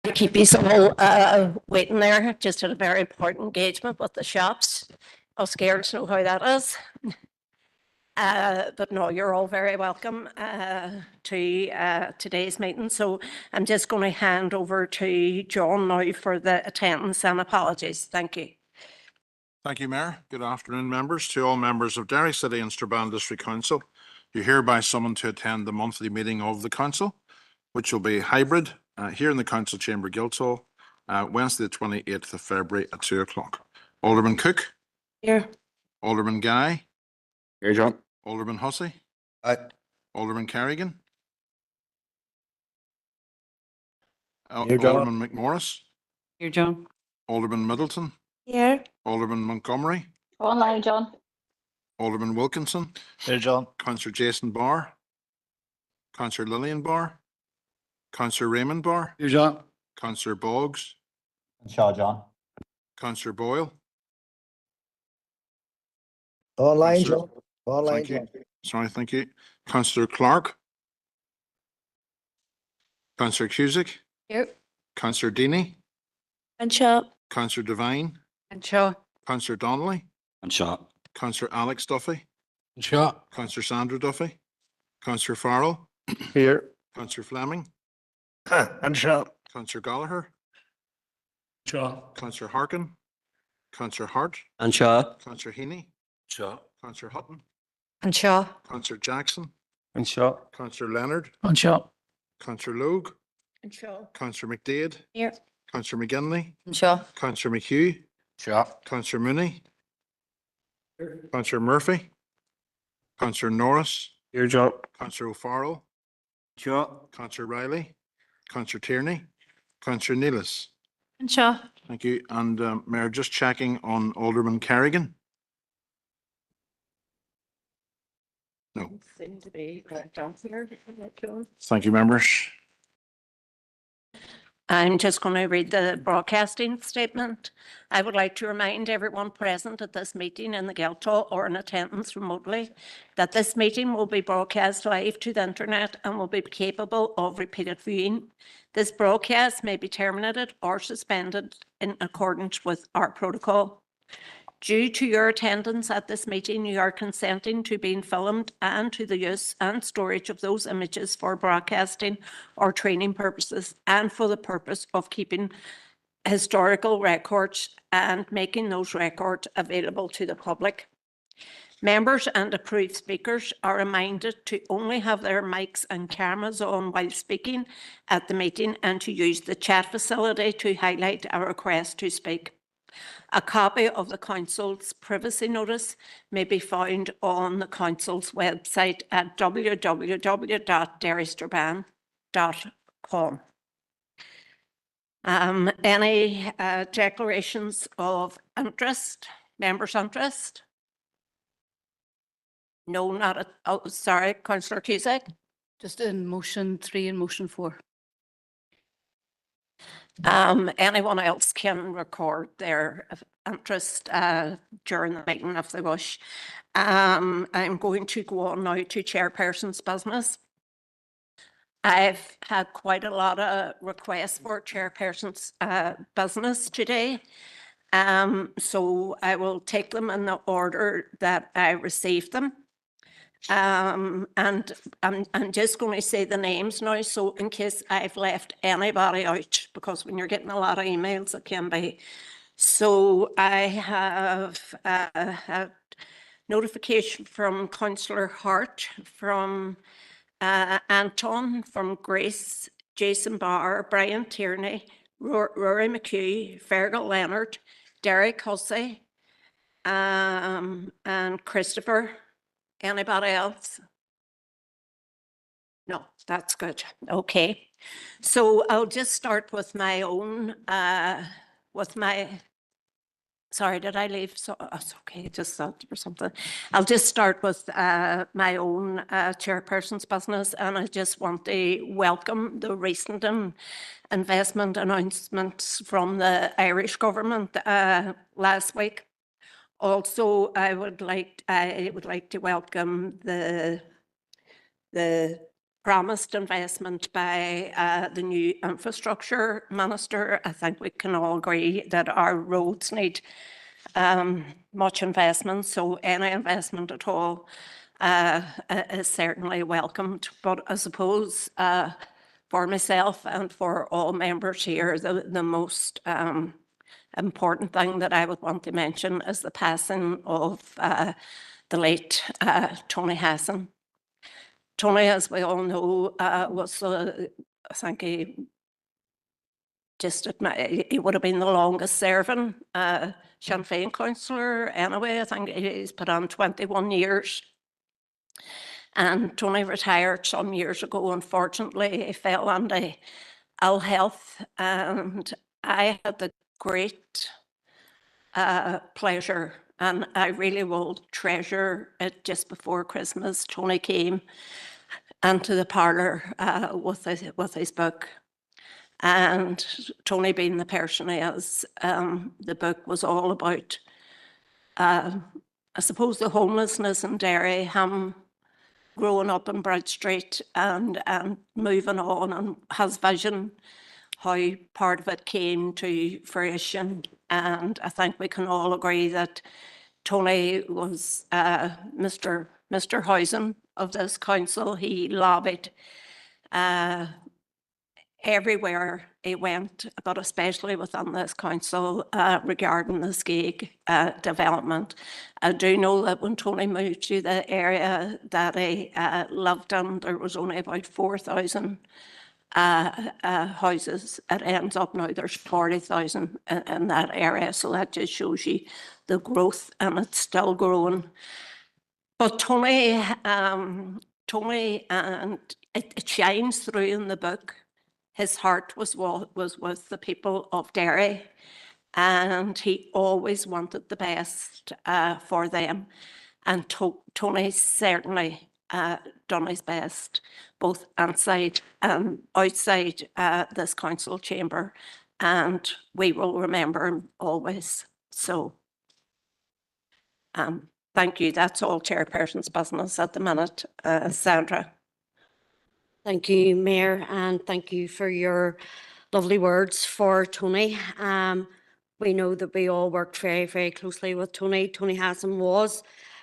To keep you all waiting there, just had a very important engagement with the shops. I'm scared to know how that is. But no, you're all very welcome to today's meeting. So I'm just going to hand over to John now for the attendance and apologies. Thank you. Thank you, Mayor. Good afternoon, members. To all members of Derry City and Strabane District Council, you're hereby summoned to attend the monthly meeting of the Council, which will be hybrid here in the Council Chamber Guildhall, Wednesday, the 28th of February at 2 o'clock. Alderman Cook. Here. Alderman Guy. Here, John. Alderman Hussey. Aye. Alderman Kerrigan. Here, John. Alderman McMorris. Here, John. Alderman Middleton. Here. Alderman Montgomery. Online, John. Alderman Wilkinson. Here, John. Councillor Jason Barr. Councillor Lillian Barr. Councillor Raymond Barr. Here, John. Councillor Boggs. Shaw, John. Councillor Boyle. Online, Councillor- John. Online, Thank you. John. Sorry, thank you. Councillor Clark. Councillor Cusick. Here. Councillor Deeney. And Shaw. Councillor Devine. And Shaw. Councillor Donnelly. And Shaw. Councillor Alex Duffy. And Shaw. Councillor Sandra Duffy. Councillor Farrell. Here. Councillor Fleming. And Shaw. Councillor Gallagher. Shaw. Councillor Harkin. Councillor Hart. And Shaw. Councillor Heaney. Shaw. Councillor Hutton. And Shaw. Councillor Jackson. And Shaw. Councillor Leonard. And Shaw. Councillor Logue. And Shaw. Councillor McDade. Here. Councillor McGinley. And Shaw. Councillor McHugh. Shaw. Councillor Mooney. Councillor Murphy. Councillor Norris. Here, John. Councillor O'Farrell. Shaw. Councillor Riley. Councillor Tierney. Councillor Neelis. And Shaw. Thank you. And Mayor, just checking on Alderman Kerrigan. No. Seem to be down here. Thank you, members. I'm just going to read the broadcasting statement. I would like to remind everyone present at this meeting in the Guildhall or in attendance remotely that this meeting will be broadcast live to the internet and will be capable of repeated viewing. This broadcast may be terminated or suspended in accordance with our protocol. Due to your attendance at this meeting, you are consenting to being filmed and to the use and storage of those images for broadcasting or training purposes and for the purpose of keeping historical records and making those records available to the public. Members and approved speakers are reminded to only have their mics and cameras on while speaking at the meeting and to use the chat facility to highlight a request to speak. A copy of the Council's privacy notice may be found on the Council's website at www.derrystrabane.com. Any declarations of interest, members' interest? No, not at, oh, sorry, Councillor Cusick. Just in motion 3 and motion 4. Anyone else can record their interest during the meeting if they wish. I'm going to go on now to chairperson's business. I've had quite a lot of requests for chairperson's business today. So I will take them in the order that I received them. And I'm just going to say the names now, so in case I've left anybody out, because when you're getting a lot of emails, it can be. So I have had notification from Councillor Hart, from Anton, from Grace, Jason Barr, Brian Tierney, Rory McHugh, Fergal Leonard, Derek Hussey, and Christopher. Anybody else? No, that's good. Okay. So I'll just start with my own, sorry, did I leave? So it's okay, just thought or something. I'll just start with my own chairperson's business, and I just want to welcome the recent investment announcements from the Irish government last week. Also, I would like to welcome the promised investment by the new infrastructure minister. I think we can all agree that our roads need much investment, so any investment at all is certainly welcomed. But I suppose for myself and for all members here, the most important thing that I would want to mention is the passing of the late Tony Hassan. Tony, as we all know, was, I think he would have been the longest serving Sinn Féin councillor anyway. I think he's put on 21 years. And Tony retired some years ago. Unfortunately, he fell under ill health, and I had the great pleasure, and I really will treasure it. Just before Christmas, Tony came into the parlour with his book. And Tony, being the person he is, the book was all about, I suppose, the homelessness in Derry, him growing up in Broad Street and moving on, and his vision, how part of it came to fruition. And I think we can all agree that Tony was Mr. Housing of this council. He lobbied everywhere he went, but especially within this council regarding the Skeg development. I do know that when Tony moved to the area that he lived in, there was only about 4,000 houses. It ends up now there's 40,000 in that area, so that just shows you the growth, and it's still growing. But Tony, and it shines through in the book. His heart was with the people of Derry, and he always wanted the best for them. And Tony certainly done his best, both inside and outside this council chamber, and we will remember him always. So, thank you. That's all Chairperson's business at the minute. Sandra. Thank you, Mayor, and thank you for your lovely words for Tony. We know that we all worked very, very closely with Tony. Tony Hassan was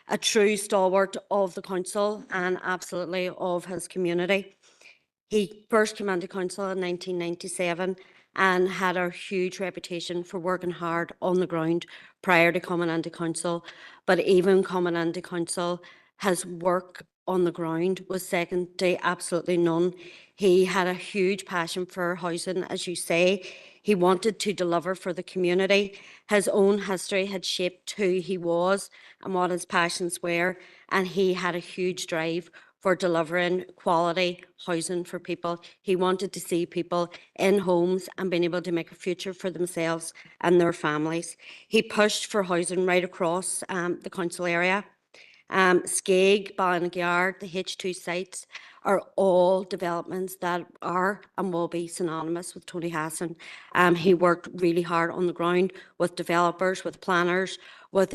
a true stalwart of the council and absolutely of his community. He first came into council in 1997 and had a huge reputation for working hard on the ground prior to coming into council. But even coming into council, his work on the ground was second to absolutely none. He had a huge passion for housing, as you say. He wanted to deliver for the community. His own history had shaped who he was and what his passions were, and he had a huge drive for delivering quality housing for people. He wanted to see people in homes and being able to make a future for themselves and their families. He pushed for housing right across the council area. Skeg, Ballinagard, the H2 sites are all developments that are and will be synonymous with Tony Hassan. He worked really hard on the ground with developers, with planners, with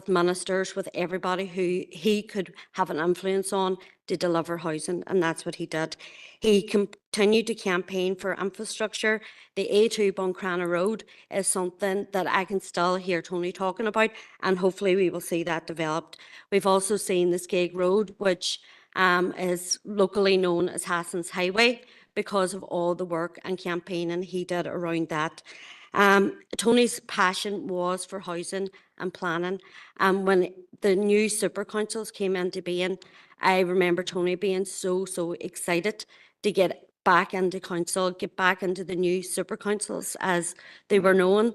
ministers, with everybody who he could have an influence on to deliver housing, and that's what he did. He continued to campaign for infrastructure. The A2 Buncrana Road is something that I can still hear Tony talking about, and hopefully we will see that developed. We've also seen the Skeg Road, which is locally known as Hassan's Highway because of all the work and campaigning he did around that. Tony's passion was for housing and planning. When the new super councils came into being, I remember Tony being so excited to get back into council, get back into the new super councils as they were known.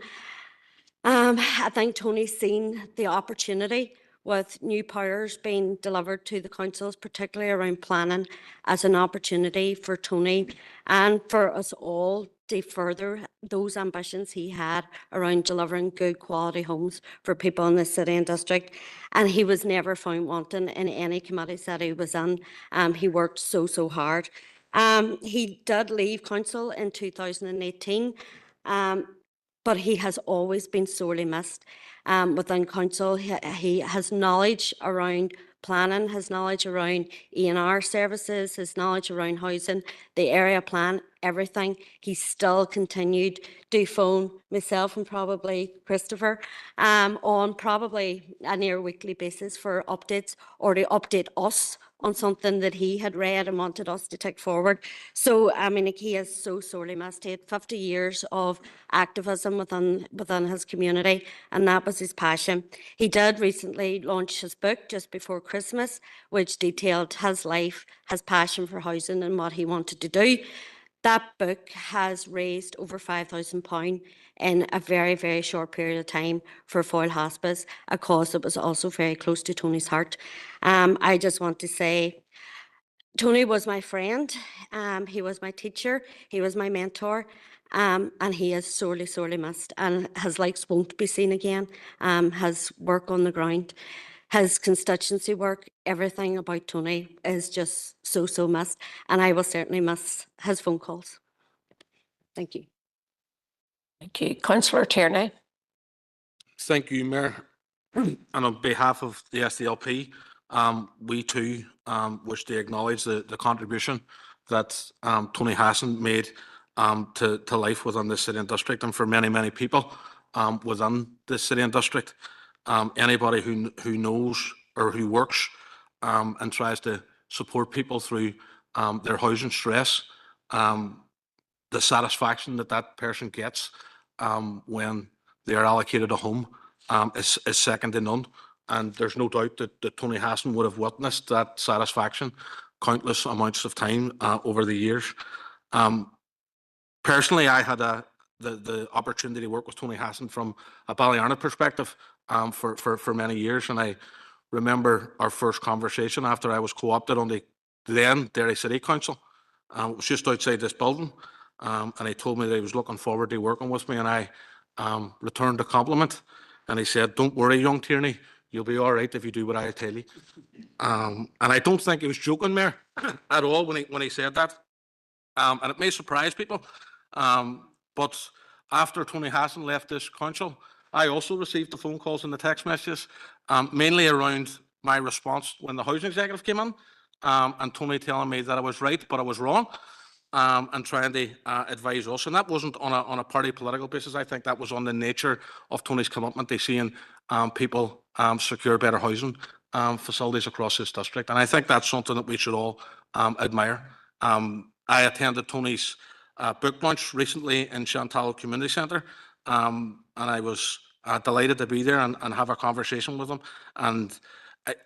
I think Tony's seen the opportunity with new powers being delivered to the councils, particularly around planning, as an opportunity for Tony and for us all to further those ambitions he had around delivering good quality homes for people in the city and district. And he was never found wanting in any committees that he was in. He worked so hard. He did leave council in 2018. But he has always been sorely missed within council. He has knowledge around planning, his knowledge around E&R services, his knowledge around housing, the area plan, everything. He still continued to phone myself and probably Christopher on probably a near weekly basis for updates or to update us on something that he had read and wanted us to take forward. So, I mean, he is so sorely missed. He had 50 years of activism within his community, and that was his passion. He did recently launch his book just before Christmas, which detailed his life, his passion for housing and what he wanted to do. That book has raised over £5,000 in a very, very short period of time for Foyle Hospice, a cause that was also very close to Tony's heart. I just want to say, Tony was my friend, he was my teacher, he was my mentor, and he is sorely, sorely missed, and his likes won't be seen again. His work on the ground, his constituency work, everything about Tony is just so, so missed, and I will certainly miss his phone calls. Thank you. Thank you. Councillor Tierney. Thank you, Mayor. And on behalf of the SDLP, we too wish to acknowledge the contribution that Tony Hassan made to life within the city and district, and for many, many people within the city and district. Anybody who knows or who works and tries to support people through their housing stress, the satisfaction that that person gets when they are allocated a home is second to none. And there's no doubt that Tony Hassan would have witnessed that satisfaction countless amounts of time over the years. Personally, I had the opportunity to work with Tony Hassan from a Ballyarnagh perspective for many years. And I remember our first conversation after I was co-opted on the then Derry City Council. It was just outside this building. And he told me that he was looking forward to working with me, and I returned the compliment. And he said, "Don't worry, young Tierney, you'll be all right if you do what I tell you." And I don't think he was joking, Mayor, at all when he said that. And it may surprise people, but after Tony Hassan left this council, I also received the phone calls and the text messages, mainly around my response when the housing executive came in, and Tony telling me that I was right, but I was wrong. And trying to advise us. And that wasn't on a party political basis. I think that was on the nature of Tony's commitment to seeing people secure better housing facilities across this district. And I think that's something that we should all admire. I attended Tony's book launch recently in Chantal Community Centre, and I was delighted to be there and have a conversation with him. And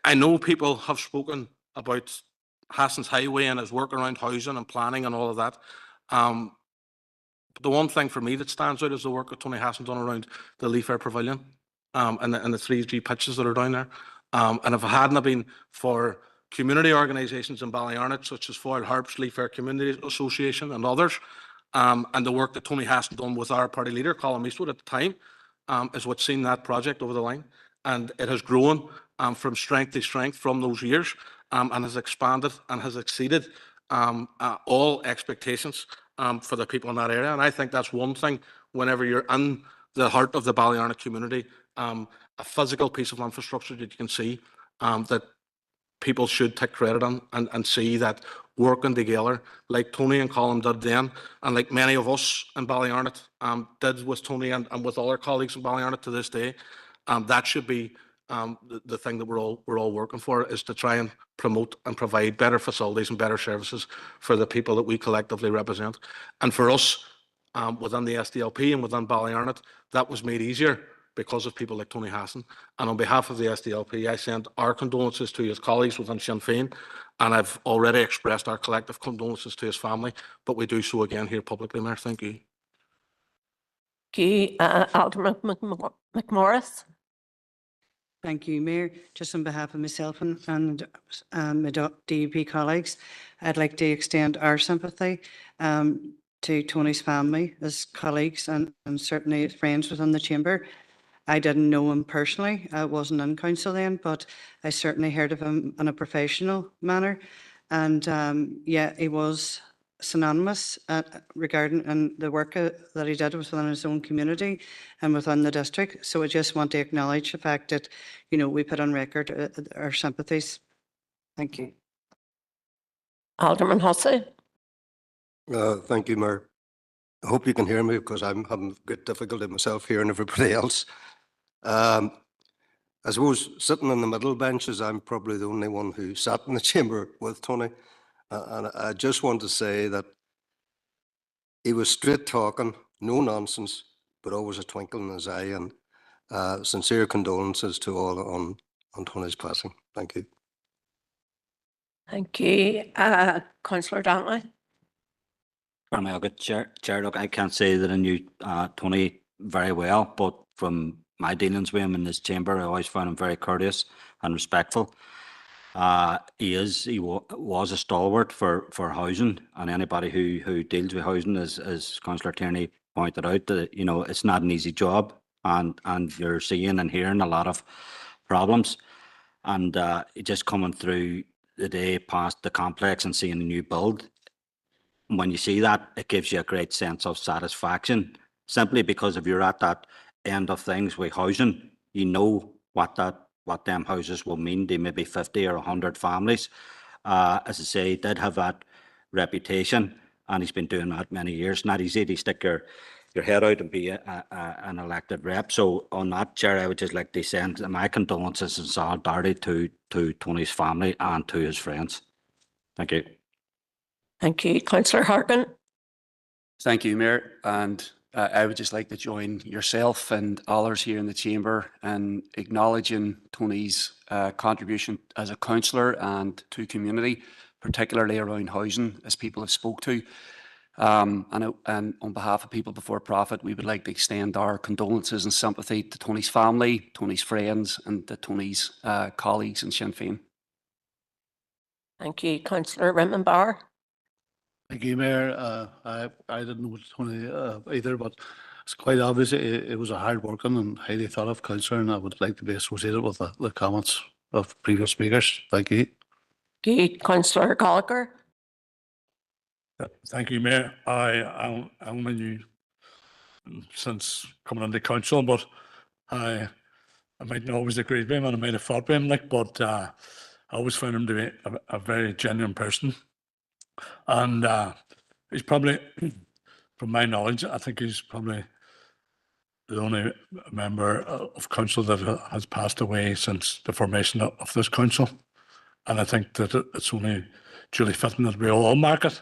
I know people have spoken about Hassan's Highway and his work around housing and planning and all of that. But the one thing for me that stands out is the work that Tony Hassan done around the Leaf Air Pavilion and the 3G pitches that are down there. And if it hadn't been for community organisations in Ballyarnagh, such as Foyle Harps, Leaf Air Community Association and others, and the work that Tony Hassan done with our party leader, Colin Eastwood, at the time, is what's seen that project over the line. And it has grown from strength to strength from those years. And has expanded and has exceeded all expectations for the people in that area. And I think that's one thing whenever you're in the heart of the Ballyarnagh community, a physical piece of infrastructure that you can see that people should take credit on and see that working together like Tony and Colin did then, and like many of us in Ballyarnagh did with Tony and with other colleagues in Ballyarnagh to this day, that should be the thing that we're all working for, is to try and promote and provide better facilities and better services for the people that we collectively represent. And for us, within the SDLP and within Ballyarnagh, that was made easier because of people like Tony Hassan. And on behalf of the SDLP, I send our condolences to his colleagues within Sinn Féin, and I've already expressed our collective condolences to his family, but we do so again here publicly, Mayor. Thank you. Thank you. Alderman McMorris. Thank you, Mayor. Just on behalf of myself and my DUP colleagues, I'd like to extend our sympathy to Tony's family, his colleagues, and certainly his friends within the chamber. I didn't know him personally. I wasn't in council then, but I certainly heard of him in a professional manner. And yeah, he was synonymous regarding the work that he did within his own community and within the district. So I just want to acknowledge the fact that, you know, we put on record our sympathies Thank you. Alderman Hussey. Thank you, Mayor. I hope you can hear me because I'm having great difficulty myself hearing everybody else. I suppose sitting in the middle benches, I'm probably the only one who sat in the chamber with Tony. And I just want to say that he was straight talking, no nonsense, but always a twinkle in his eye. And sincere condolences to all on Tony's passing. Thank you. Thank you. Councillor Dantley. Chair, look, I can't say that I knew Tony very well, but from my dealings with him in this chamber, I always found him very courteous and respectful. He was a stalwart for housing, and anybody who deals with housing, as Councillor Tierney pointed out, that it's not an easy job, and you're seeing and hearing a lot of problems, and just coming through the day past the complex and seeing a new build. When you see that, it gives you a great sense of satisfaction, simply because if you're at that end of things with housing, you know what them houses will mean to maybe 50 or 100 families. As I say, he did have that reputation, and he's been doing that many years. Not easy to stick your head out and be an elected rep. So on that, Chair, I would just like to send my condolences and solidarity to Tony's family and to his friends. Thank you. Thank you. Councillor Harkin. Thank you, Mayor. And I would just like to join yourself and others here in the chamber in acknowledging Tony's contribution as a councillor and to community, particularly around housing, as people have spoke to. And on behalf of People Before Profit, we would like to extend our condolences and sympathy to Tony's family, Tony's friends, and to Tony's colleagues in Sinn Féin. Thank you. Councillor Rimenbauer. Thank you, Mayor. I didn't know Tony either, but it's quite obvious it was a hard-working and highly thought-of councillor, and I would like to be associated with the comments of previous speakers. Thank you. Thank you. Councillor Gallagher. Thank you, Mayor. I only knew since coming into council, but I might not always agree with him, and I might have fought with him, but I always found him to be a very genuine person. And he's probably, from my knowledge, I think he's probably the only member of council that has passed away since the formation of this council. And I think that it's only duly fitting that we all mark it.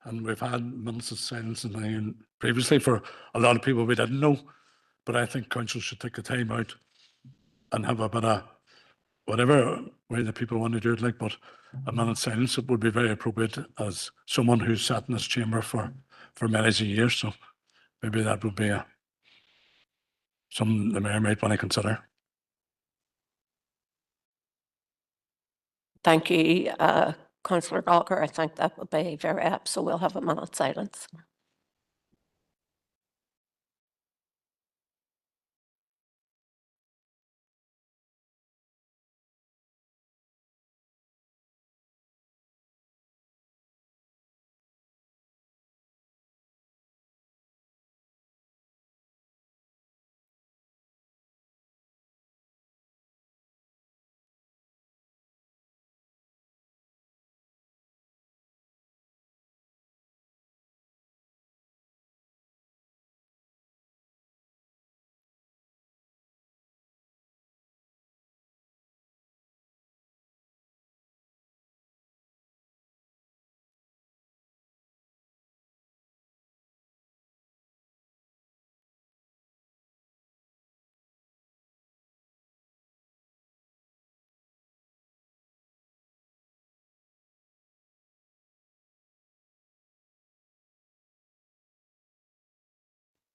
And we've had minutes of silence and previously for a lot of people we didn't know. But I think council should take the time out and have a bit of whatever way the people want to do it, but a minute's silence, it would be very appropriate as someone who's sat in this chamber for many years. So maybe that would be something the Mayor might want to consider. Thank you, Councillor Gallagher. I think that would be very apt, so we'll have a minute's silence.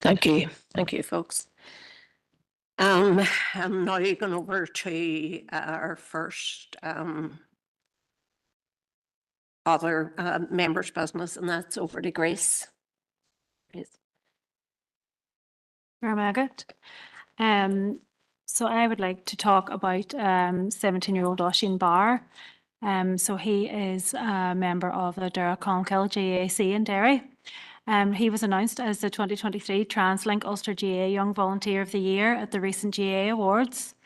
Thank you. Thank you, folks. I'm now going over to our first other members' business, and that's over to Grace. Please. Mayor Maggot. So I would like to talk about 17-year-old Oisin Barr. So he is a member of the Dara-Colmcille GAC in Derry. He was announced as the 2023 TransLink Ulster GA Young Volunteer of the Year at the recent GA Awards.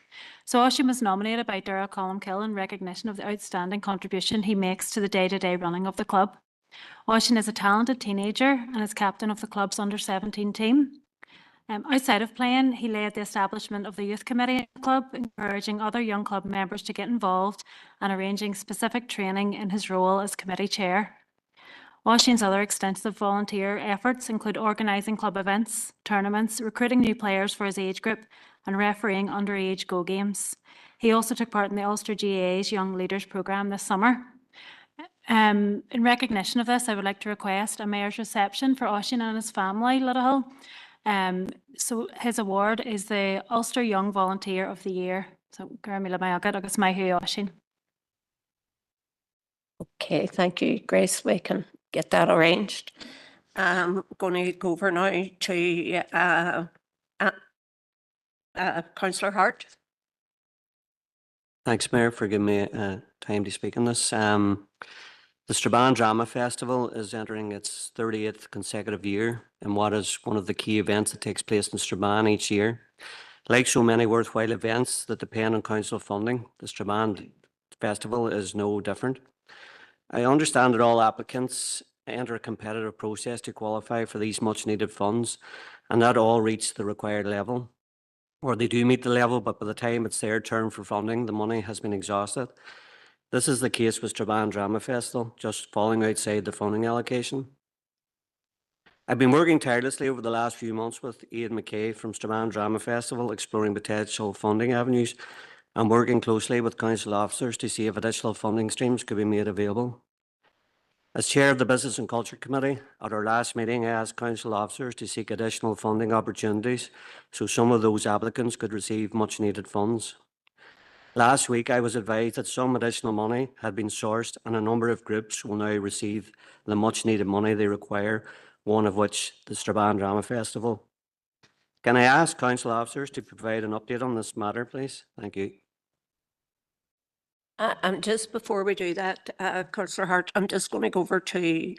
So Oisín was nominated by Dara Colmkill in recognition of the outstanding contribution he makes to the day-to-day running of the club. Oisín is a talented teenager and is captain of the club's under-17 team. Outside of playing, he led the establishment of the youth committee in the club, encouraging other young club members to get involved and arranging specific training in his role as committee chair. Oisín's other extensive volunteer efforts include organising club events, tournaments, recruiting new players for his age group, and refereeing underage Go games. He also took part in the Ulster GAA's Young Leaders programme this summer. In recognition of this, I would like to request a mayor's reception for Oisín and his family, Littlehill. So his award is the Ulster Young Volunteer of the Year. So, Garamila Mayagad, agus mai hu Oisín. Okay, thank you, Grace. We can get that arranged. I'm going to go over now to Councillor Hart. Thanks, Mayor, for giving me time to speak on this. The Strabane Drama Festival is entering its 38th consecutive year in what is one of the key events that takes place in Strabane each year. Like so many worthwhile events that depend on council funding, the Strabane Festival is no different. I understand that all applicants enter a competitive process to qualify for these much needed funds, and not all reach the required level. Or they do meet the level, but by the time it's their turn for funding, the money has been exhausted. This is the case with Strabane Drama Festival, just falling outside the funding allocation. I've been working tirelessly over the last few months with Ian McKay from Strabane Drama Festival, exploring potential funding avenues and working closely with council officers to see if additional funding streams could be made available. As chair of the Business and Culture Committee, at our last meeting, I asked council officers to seek additional funding opportunities so some of those applicants could receive much needed funds. Last week, I was advised that some additional money had been sourced and a number of groups will now receive the much needed money they require, one of which the Strabane Drama Festival. Can I ask council officers to provide an update on this matter, please? Thank you. And just before we do that, Councillor Hart, I'm just going to go over to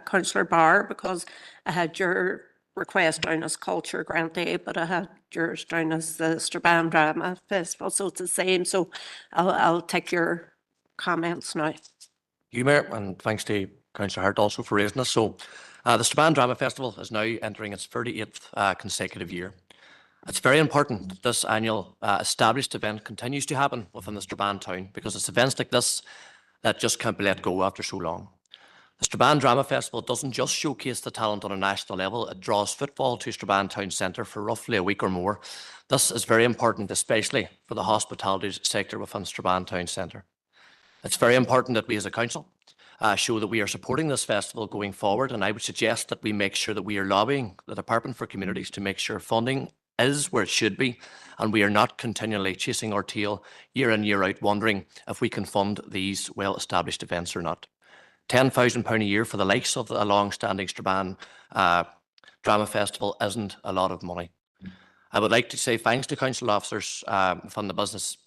Councillor Barr, because I had your request down as Culture Grantee, but I had yours down as the Strabane Drama Festival, so it's the same. So I'll take your comments now. You, Mayor, and thanks to Councillor Hart also for raising this. So the Strabane Drama Festival is now entering its 38th consecutive year. It's very important that this annual established event continues to happen within the Strabane town, because it's events like this that just can't be let go after so long. The Strabane Drama Festival doesn't just showcase the talent on a national level, it draws footfall to Strabane Town Centre for roughly a week or more. This is very important, especially for the hospitality sector within Strabane Town Centre. It's very important that we as a council show that we are supporting this festival going forward, and I would suggest that we make sure that we are lobbying the Department for Communities to make sure funding is where it should be, and we are not continually chasing our tail year in, year out, wondering if we can fund these well-established events or not. £10,000 a year for the likes of a long-standing Strabane Drama Festival isn't a lot of money. I would like to say thanks to council officers from the Business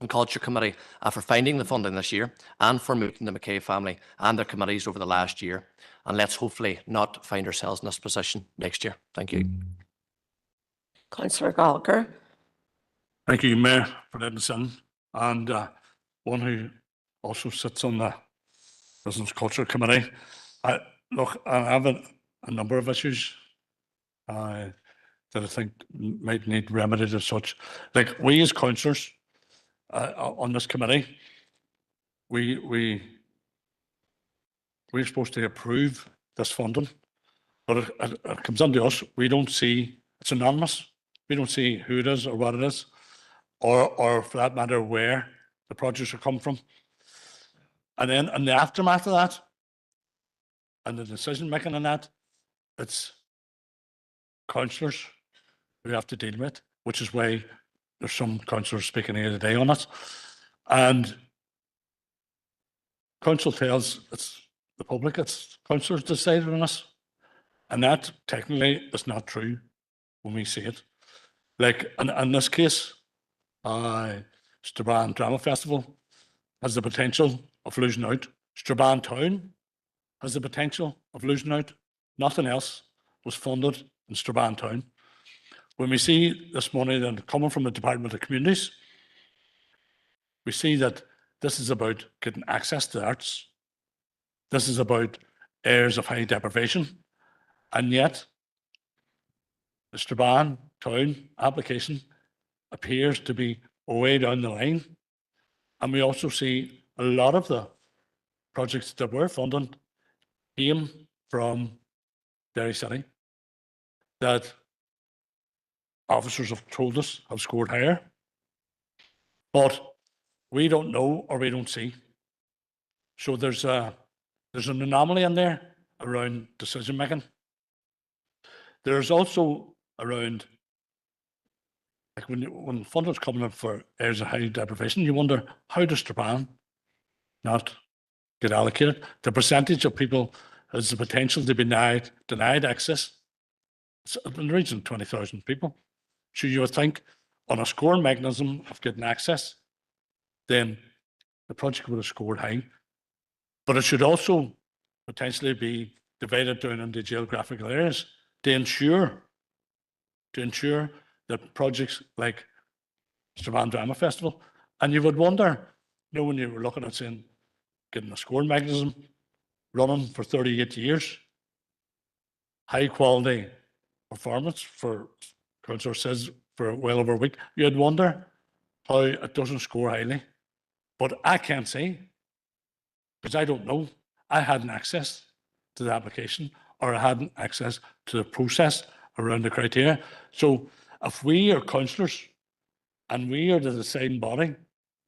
and Culture Committee for finding the funding this year, and for meeting the McKay family and their committees over the last year. And let's hopefully not find ourselves in this position next year. Thank you. Councillor Gallagher. Thank you, Mayor, for letting us in. And one who also sits on the Business Culture Committee. Look, I have a number of issues that I think might need remedied as such. Like, we as councillors on this committee, we're supposed to approve this funding, but it comes on to us. We don't see, it's anonymous. We don't see who it is or what it is, or for that matter, where the projects are coming from. And then in the aftermath of that, and the decision making on that, it's councillors who have to deal with, which is why there's some councillors speaking here today on it. And council tells it's the public, it's councillors decided on this. And that technically is not true when we see it. Like in this case, Strabane Drama Festival has the potential of losing out. Strabane Town has the potential of losing out. Nothing else was funded in Strabane Town. When we see this money then coming from the Department of Communities, we see that this is about getting access to the arts. This is about areas of high deprivation. And yet, the Strabane town application appears to be way down the line. And we also see a lot of the projects that were funded came from Derry City that officers have told us have scored higher. But we don't know or we don't see. So there's an anomaly in there around decision making. There's also around, like when funders coming in for areas of high deprivation, you wonder, how does Strabane not get allocated? The percentage of people has the potential to be denied access. It's in the region of 20,000 people. So you would think on a scoring mechanism of getting access, then the project would have scored high. But it should also potentially be divided down into geographical areas to ensure that projects like Strabane Drama Festival, and you would wonder, when you were looking at saying getting a scoring mechanism running for 38 years, high quality performance for Councillor says for well over a week, you'd wonder how it doesn't score highly. But I can't say, because I don't know. I hadn't access to the application, or I hadn't access to the process around the criteria. So if we are councillors and we are the deciding body,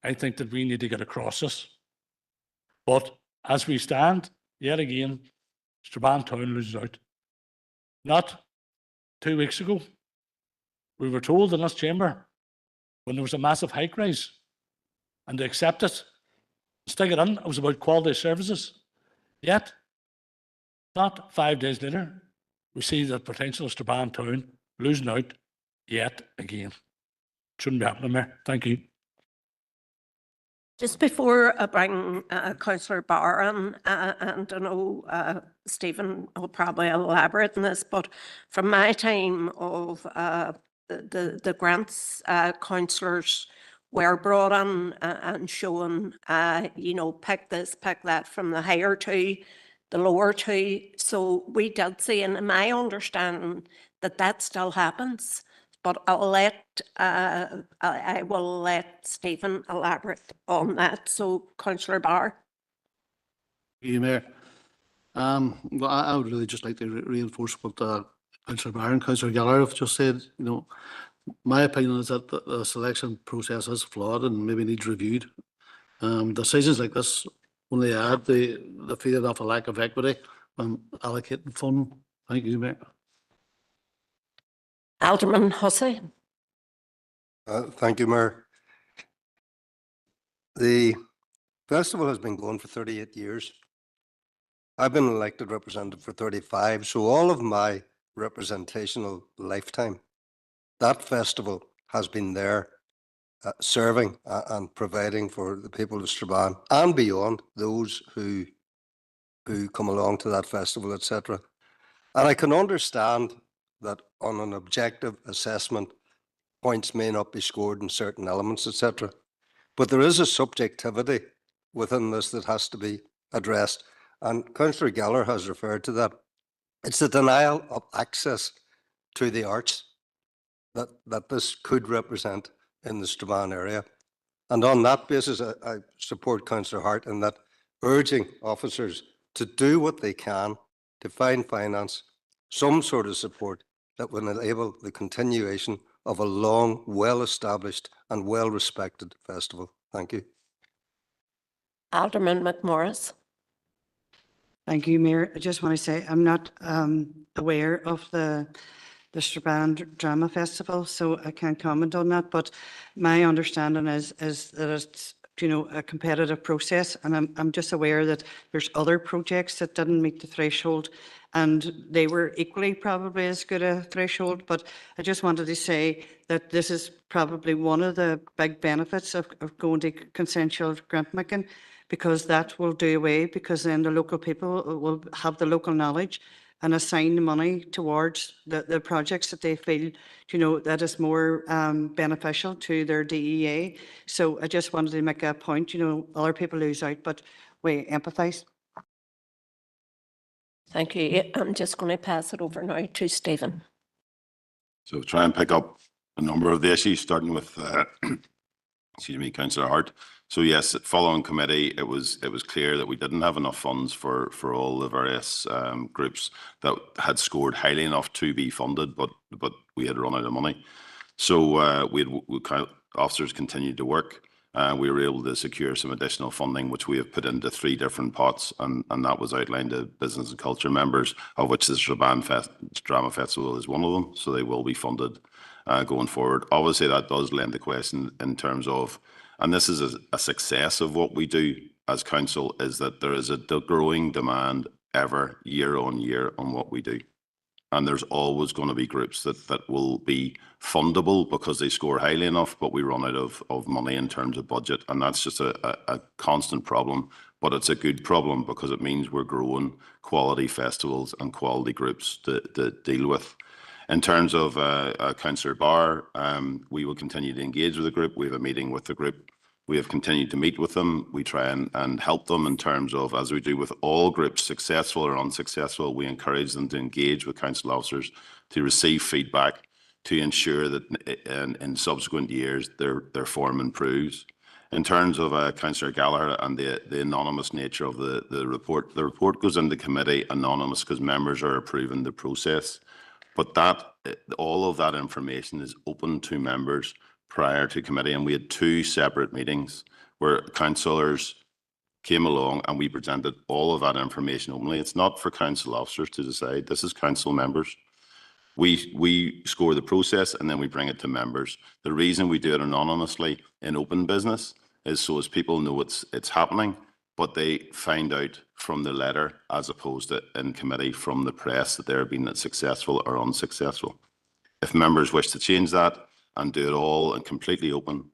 I think that we need to get across this. But as we stand, yet again, Strabane Town loses out. Not 2 weeks ago, we were told in this chamber when there was a massive hike rise and they accept it, stick it in, it was about quality services. Yet, not 5 days later, we see the potential of Strabane Town losing out yet again. Shouldn't be happening there. Thank you. Just before I bring Councillor Barron, and I know Stephen will probably elaborate on this, but from my time of the grants, councillors were brought in and shown, pick this, pick that, from the higher two, the lower two. So we did see, and in my understanding, that still happens. But I will let Stephen elaborate on that. So, Councillor Barr. Thank you, Mayor. Well, I would really just like to reinforce what Councillor Barr and Councillor Gallagher have just said. My opinion is that the selection process is flawed and maybe needs reviewed. Decisions like this only add the feeling of a lack of equity when allocating funding. Thank you, Mayor. Alderman Hussey. Thank you, Mayor. The festival has been going for 38 years. I've been elected representative for 35, so all of my representational lifetime, that festival has been there serving and providing for the people of Strabane and beyond, those who come along to that festival, etc. And I can understand that on an objective assessment, points may not be scored in certain elements, etc. But there is a subjectivity within this that has to be addressed. And Councillor Gallagher has referred to that. It's the denial of access to the arts that this could represent in the Strabane area. And on that basis, I support Councillor Hart in that urging officers to do what they can to find finance, some sort of support that will enable the continuation of a long, well-established and well-respected festival. Thank you. Alderman McMorris. Thank you, Mayor. I just want to say I'm not aware of the Strabane Drama Festival, so I can't comment on that. But my understanding is that it's a competitive process, and I'm just aware that there's other projects that didn't meet the threshold, and they were equally probably as good a threshold. But I just wanted to say that this is probably one of the big benefits of going to consensual grant making, because that will do away, because then the local people will have the local knowledge and assign the money towards the projects that they feel, that is more beneficial to their DEA. So I just wanted to make a point, other people lose out, but we empathise. Thank you. I'm just going to pass it over now to Stephen. So try and pick up a number of the issues, starting with, excuse me, Councillor Hart. So yes, following committee, it was clear that we didn't have enough funds for all the various groups that had scored highly enough to be funded, but we had run out of money. So officers continued to work. We were able to secure some additional funding, which we have put into 3 different pots, and that was outlined to business and culture members, of which the Strabane Drama Festival is one of them. So they will be funded going forward. Obviously, that does lend the question in terms of, and this is a success of what we do as council, is that there is a growing demand ever year on year on what we do. And there's always going to be groups that will be fundable because they score highly enough, but we run out of money in terms of budget. And that's just a constant problem, but it's a good problem because it means we're growing quality festivals and quality groups to deal with. In terms of Councillor Barr, we will continue to engage with the group. We have a meeting with the group. We have continued to meet with them. We try and help them in terms of, as we do with all groups, successful or unsuccessful, we encourage them to engage with council officers, to receive feedback, to ensure that in subsequent years their form improves. In terms of Councillor Gallagher and the anonymous nature of the report goes into committee anonymous because members are approving the process. But all of that information is open to members prior to committee, and we had 2 separate meetings where councillors came along and we presented all of that information only. It's not for council officers to decide. This is council members. We score the process and then we bring it to members. The reason we do it anonymously in open business is so as people know it's happening, but they find out from the letter as opposed to in committee from the press that they're being successful or unsuccessful. If members wish to change that and do it all and completely open,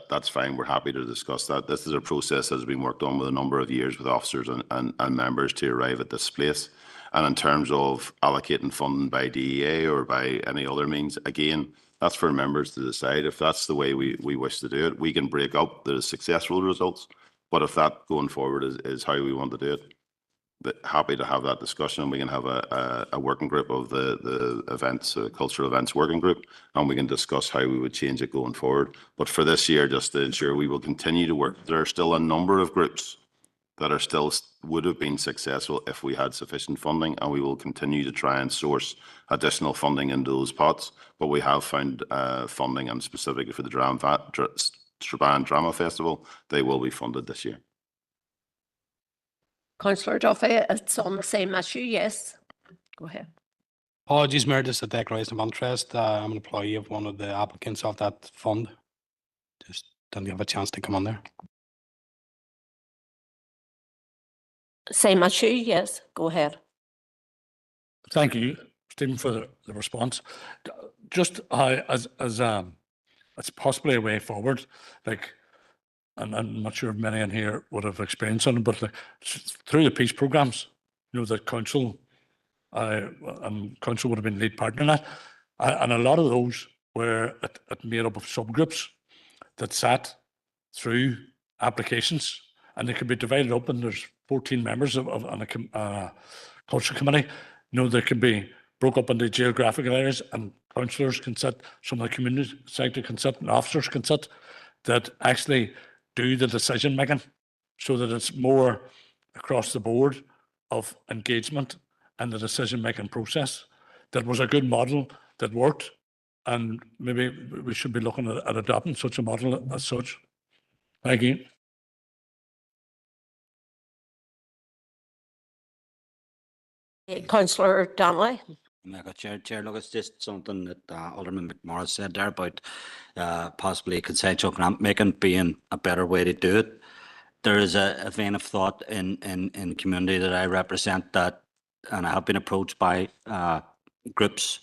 that's fine. We're happy to discuss that. This is a process that has been worked on with a number of years with officers and members to arrive at this place. And in terms of allocating funding by DEA or by any other means, again, that's for members to decide. If that's the way we wish to do it, we can break up the successful results. But if that going forward is how we want to do it, happy to have that discussion, and we can have a working group of the events, cultural events working group, and we can discuss how we would change it going forward. But for this year, just to ensure we will continue to work, there are still a number of groups that are still would have been successful if we had sufficient funding, and we will continue to try and source additional funding into those pots. But we have found funding, and specifically for the Strabane Drama Festival, they will be funded this year. Councillor Duffy, it's on the same issue, yes. Go ahead. Apologies, Mayor, just a declaration of interest. I'm an employee of one of the applicants of that fund. Just didn't have a chance to come on there. Same issue, yes. Go ahead. Thank you, Stephen, for the response. Just as it's possibly a way forward, like, and I'm not sure if many in here would have experience on it, but like, through the peace programs, the council, council would have been lead partner in that, and a lot of those were made up of subgroups that sat through applications, and they could be divided up, and there's 14 members on a culture committee. They can be broke up into geographical areas, and councillors can sit, some of the community sector can sit, and officers can sit, that actually do the decision making, so that it's more across the board of engagement and the decision making process. That was a good model that worked, and maybe we should be looking at adopting such a model as such. Thank you. Councillor Donnelly. Chair, look, it's just something that Alderman McMorris said there about possibly consensual grant making being a better way to do it. There is a vein of thought in the community that I represent that, and I have been approached by groups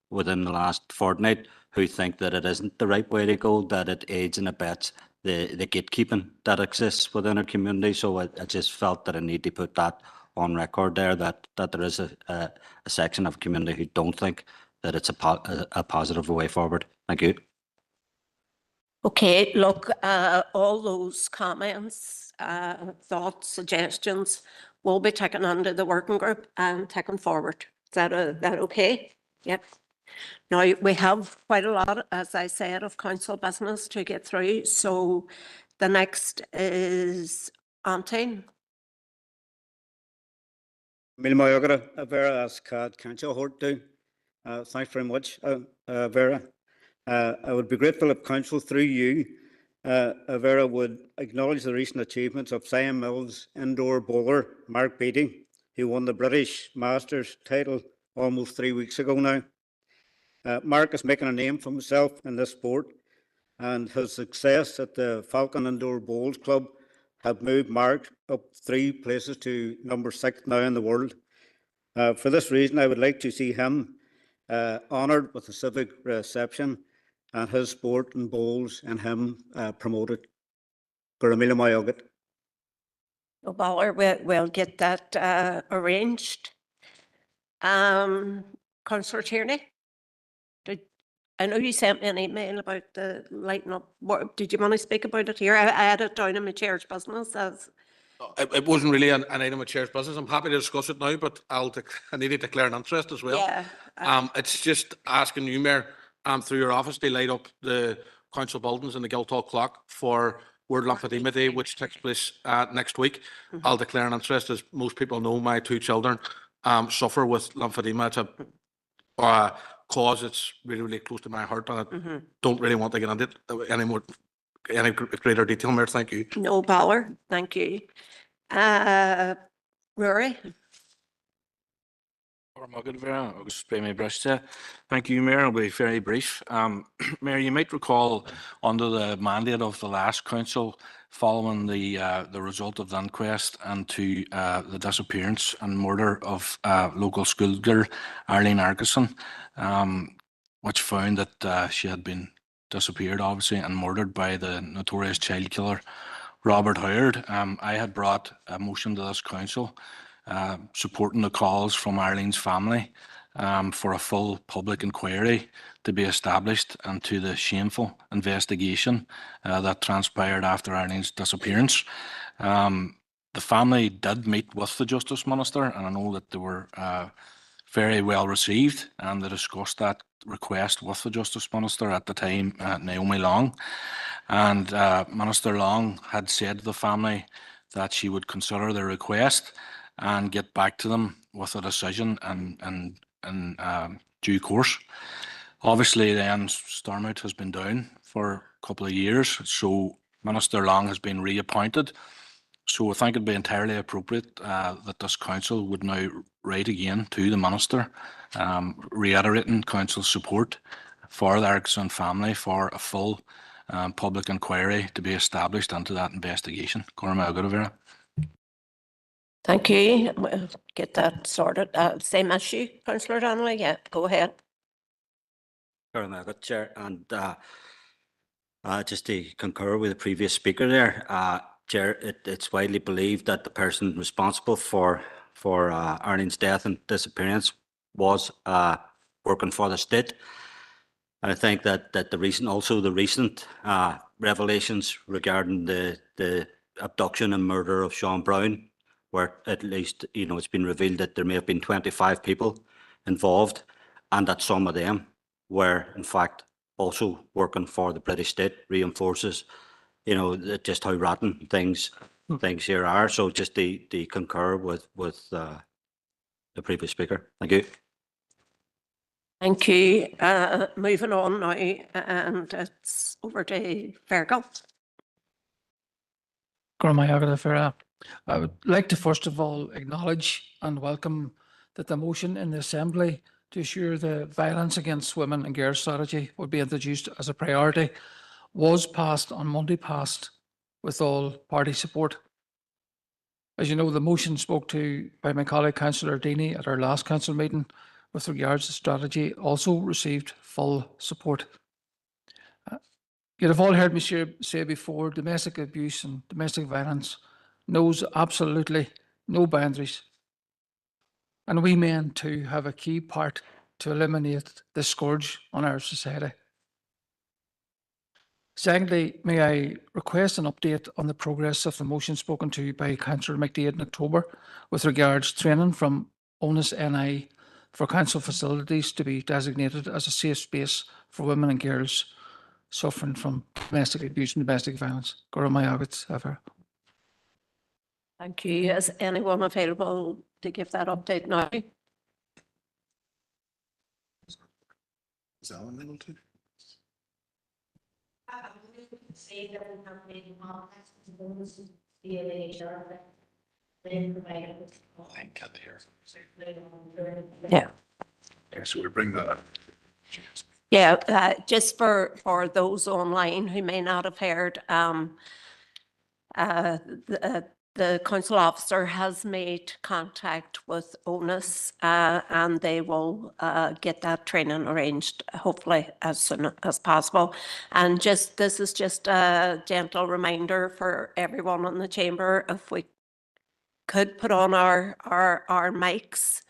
within the last fortnight who think that it isn't the right way to go, that it aids and abets the gatekeeping that exists within our community. So I just felt that I need to put that on record there, that there is a section of community who don't think that it's a positive way forward. Thank you. Okay, look, all those comments, thoughts, suggestions will be taken under the working group and taken forward. Is that okay? Yep. Now, we have quite a lot, as I said, of council business to get through. So the next is Antine. Milmayogara, Vera as Cad Council Hort do. Thanks very much, Vera. I would be grateful if Council, through you, Vera, would acknowledge the recent achievements of Siam Mills indoor bowler Mark Beattie, who won the British Masters title almost 3 weeks ago now. Mark is making a name for himself in this sport, and his success at the Falcon Indoor Bowls Club have moved Mark up 3 places to number 6 now in the world. For this reason, I would like to see him honoured with a civic reception and his sport and bowls and him promoted. Guramila Mayogat. We'll get that arranged. Councillor Tierney, I know you sent me an email about the lighting up. Did you want to speak about it here? I had it down in my chair's business as. It wasn't really an item of chair's business. I'm happy to discuss it now, but I need to declare an interest as well. Yeah. It's just asking you, Mayor, through your office to light up the council buildings and the Guildhall clock for World Lymphedema Day, which takes place next week. I'll declare an interest. As most people know, my 2 children suffer with lymphedema. It's a cause that's really, really close to my heart, and I don't really want to get into it any greater detail, Mayor. Thank you. No bother. Thank you. Rory. Thank you, Mayor. I'll be very brief. Mayor, you might recall under the mandate of the last council, following the result of the inquest into the disappearance and murder of local schoolgirl Arlene Arkeson, which found that she had been disappeared, obviously, and murdered by the notorious child killer Robert Howard. I had brought a motion to this council supporting the calls from Arlene's family for a full public inquiry to be established into the shameful investigation that transpired after Arlene's disappearance. The family did meet with the Justice Minister, and I know that they were very well received, and they discussed that request with the Justice Minister at the time, Naomi Long. And Minister Long had said to the family that she would consider their request and get back to them with a decision in due course. Obviously, then Stormont has been down for a couple of years, so Minister Long has been reappointed. So I think it'd be entirely appropriate that this council would now write again to the Minister, reiterating council's support for the Arkeson family for a full public inquiry to be established into that investigation. Thank you. We'll get that sorted. Same issue, Councillor Donnelly. Yeah, go ahead. Chair, and just to concur with the previous speaker there, Chair, it's widely believed that the person responsible for Arlene's death and disappearance was working for the state. And I think that the recent revelations regarding the abduction and murder of Sean Brown, where at least it's been revealed that there may have been 25 people involved, and that some of them were in fact also working for the British state, reinforces just how rotten things here are. So just to concur with the previous speaker. Thank you. Thank you. Moving on now, and it's over to Fergal. I would like to first of all acknowledge and welcome that the motion in the Assembly to ensure the violence against women and girls strategy would be introduced as a priority was passed on Monday past with all party support. As you know, the motion spoke to by my colleague Councillor Deeney at our last council meeting with regards to strategy also received full support. You have all heard me say before, domestic abuse and domestic violence knows absolutely no boundaries. And we men too have a key part to eliminate this scourge on our society. Secondly, may I request an update on the progress of the motion spoken to by Councillor McDade in October with regards to training from Onus NI for council facilities to be designated as a safe space for women and girls suffering from domestic abuse and domestic violence. Thank you. Is anyone available to give that update now? Is Alan able to? I can't hear. Yeah. Okay, so we bring that up. Yeah, just for those online who may not have heard, the council officer has made contact with Onus, and they will get that training arranged, hopefully as soon as possible. And this is just a gentle reminder for everyone in the chamber, if we could put on our mics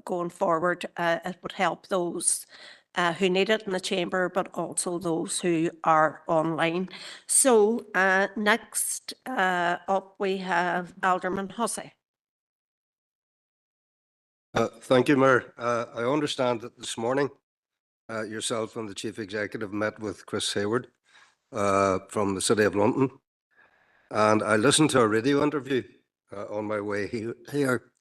going forward, it would help those who need it in the chamber, but also those who are online. So next up, we have Alderman Hussey. Thank you, Mayor. I understand that this morning yourself and the Chief Executive met with Chris Hayward from the City of London. And I listened to a radio interview on my way here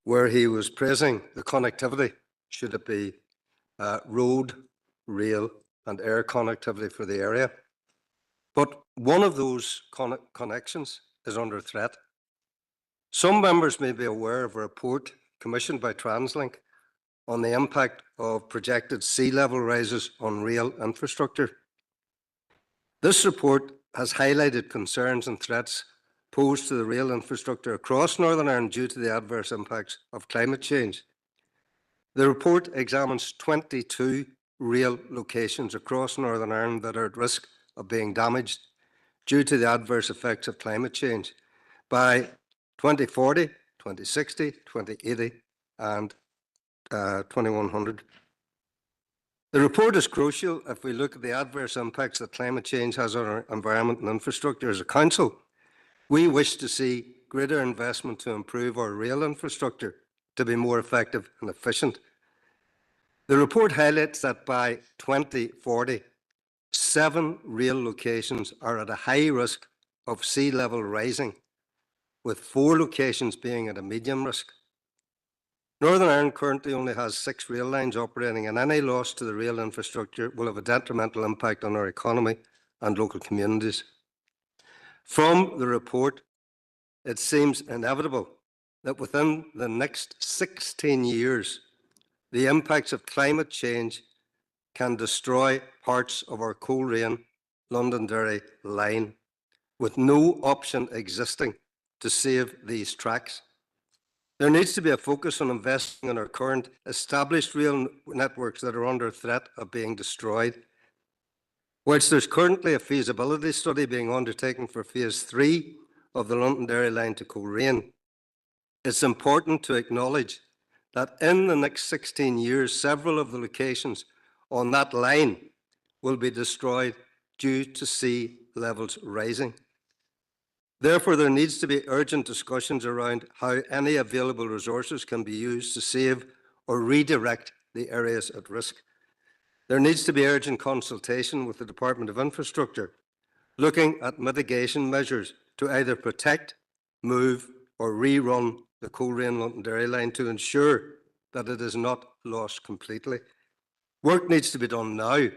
where he was praising the connectivity, should it be road, rail and air connectivity for the area. But one of those connections is under threat. Some members may be aware of a report commissioned by TransLink on the impact of projected sea level rises on rail infrastructure. This report has highlighted concerns and threats posed to the rail infrastructure across Northern Ireland due to the adverse impacts of climate change. The report examines 22 rail locations across Northern Ireland that are at risk of being damaged due to the adverse effects of climate change by 2040, 2060, 2080 and 2100. The report is crucial if we look at the adverse impacts that climate change has on our environment and infrastructure. As a council, we wish to see greater investment to improve our rail infrastructure to be more effective and efficient. The report highlights that by 2040, 7 rail locations are at a high risk of sea level rising, with 4 locations being at a medium risk. Northern Ireland currently only has 6 rail lines operating, and any loss to the rail infrastructure will have a detrimental impact on our economy and local communities. From the report, it seems inevitable that within the next 16 years, the impacts of climate change can destroy parts of our Coleraine Londonderry line, with no option existing to save these tracks. There needs to be a focus on investing in our current established rail networks that are under threat of being destroyed. Whilst there's currently a feasibility study being undertaken for phase 3 of the Londonderry line to Coleraine, it's important to acknowledge that in the next 16 years, several of the locations on that line will be destroyed due to sea levels rising. Therefore, there needs to be urgent discussions around how any available resources can be used to save or redirect the areas at risk. There needs to be urgent consultation with the Department of Infrastructure, looking at mitigation measures to either protect, move or rerun the Coleraine Londonderry line to ensure that it is not lost completely. Work needs to be done now.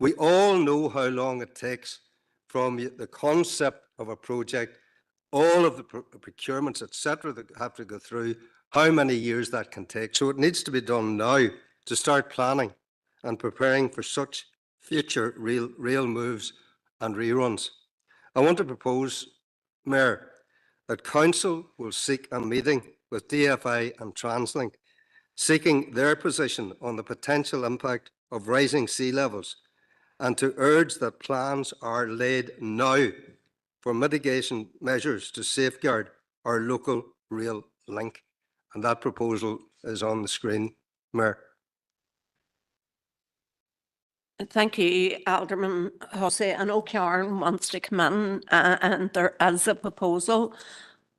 We all know how long it takes from the concept of a project, all of the procurements, etc., that have to go through, how many years that can take. So it needs to be done now to start planning and preparing for such future rail moves and reruns. I want to propose, Mayor, that Council will seek a meeting with DFI and TransLink, seeking their position on the potential impact of rising sea levels, and to urge that plans are laid now for mitigation measures to safeguard our local rail link. And that proposal is on the screen, Mayor. Thank you, Alderman Hussey. I know Karen wants to come in and there is a proposal,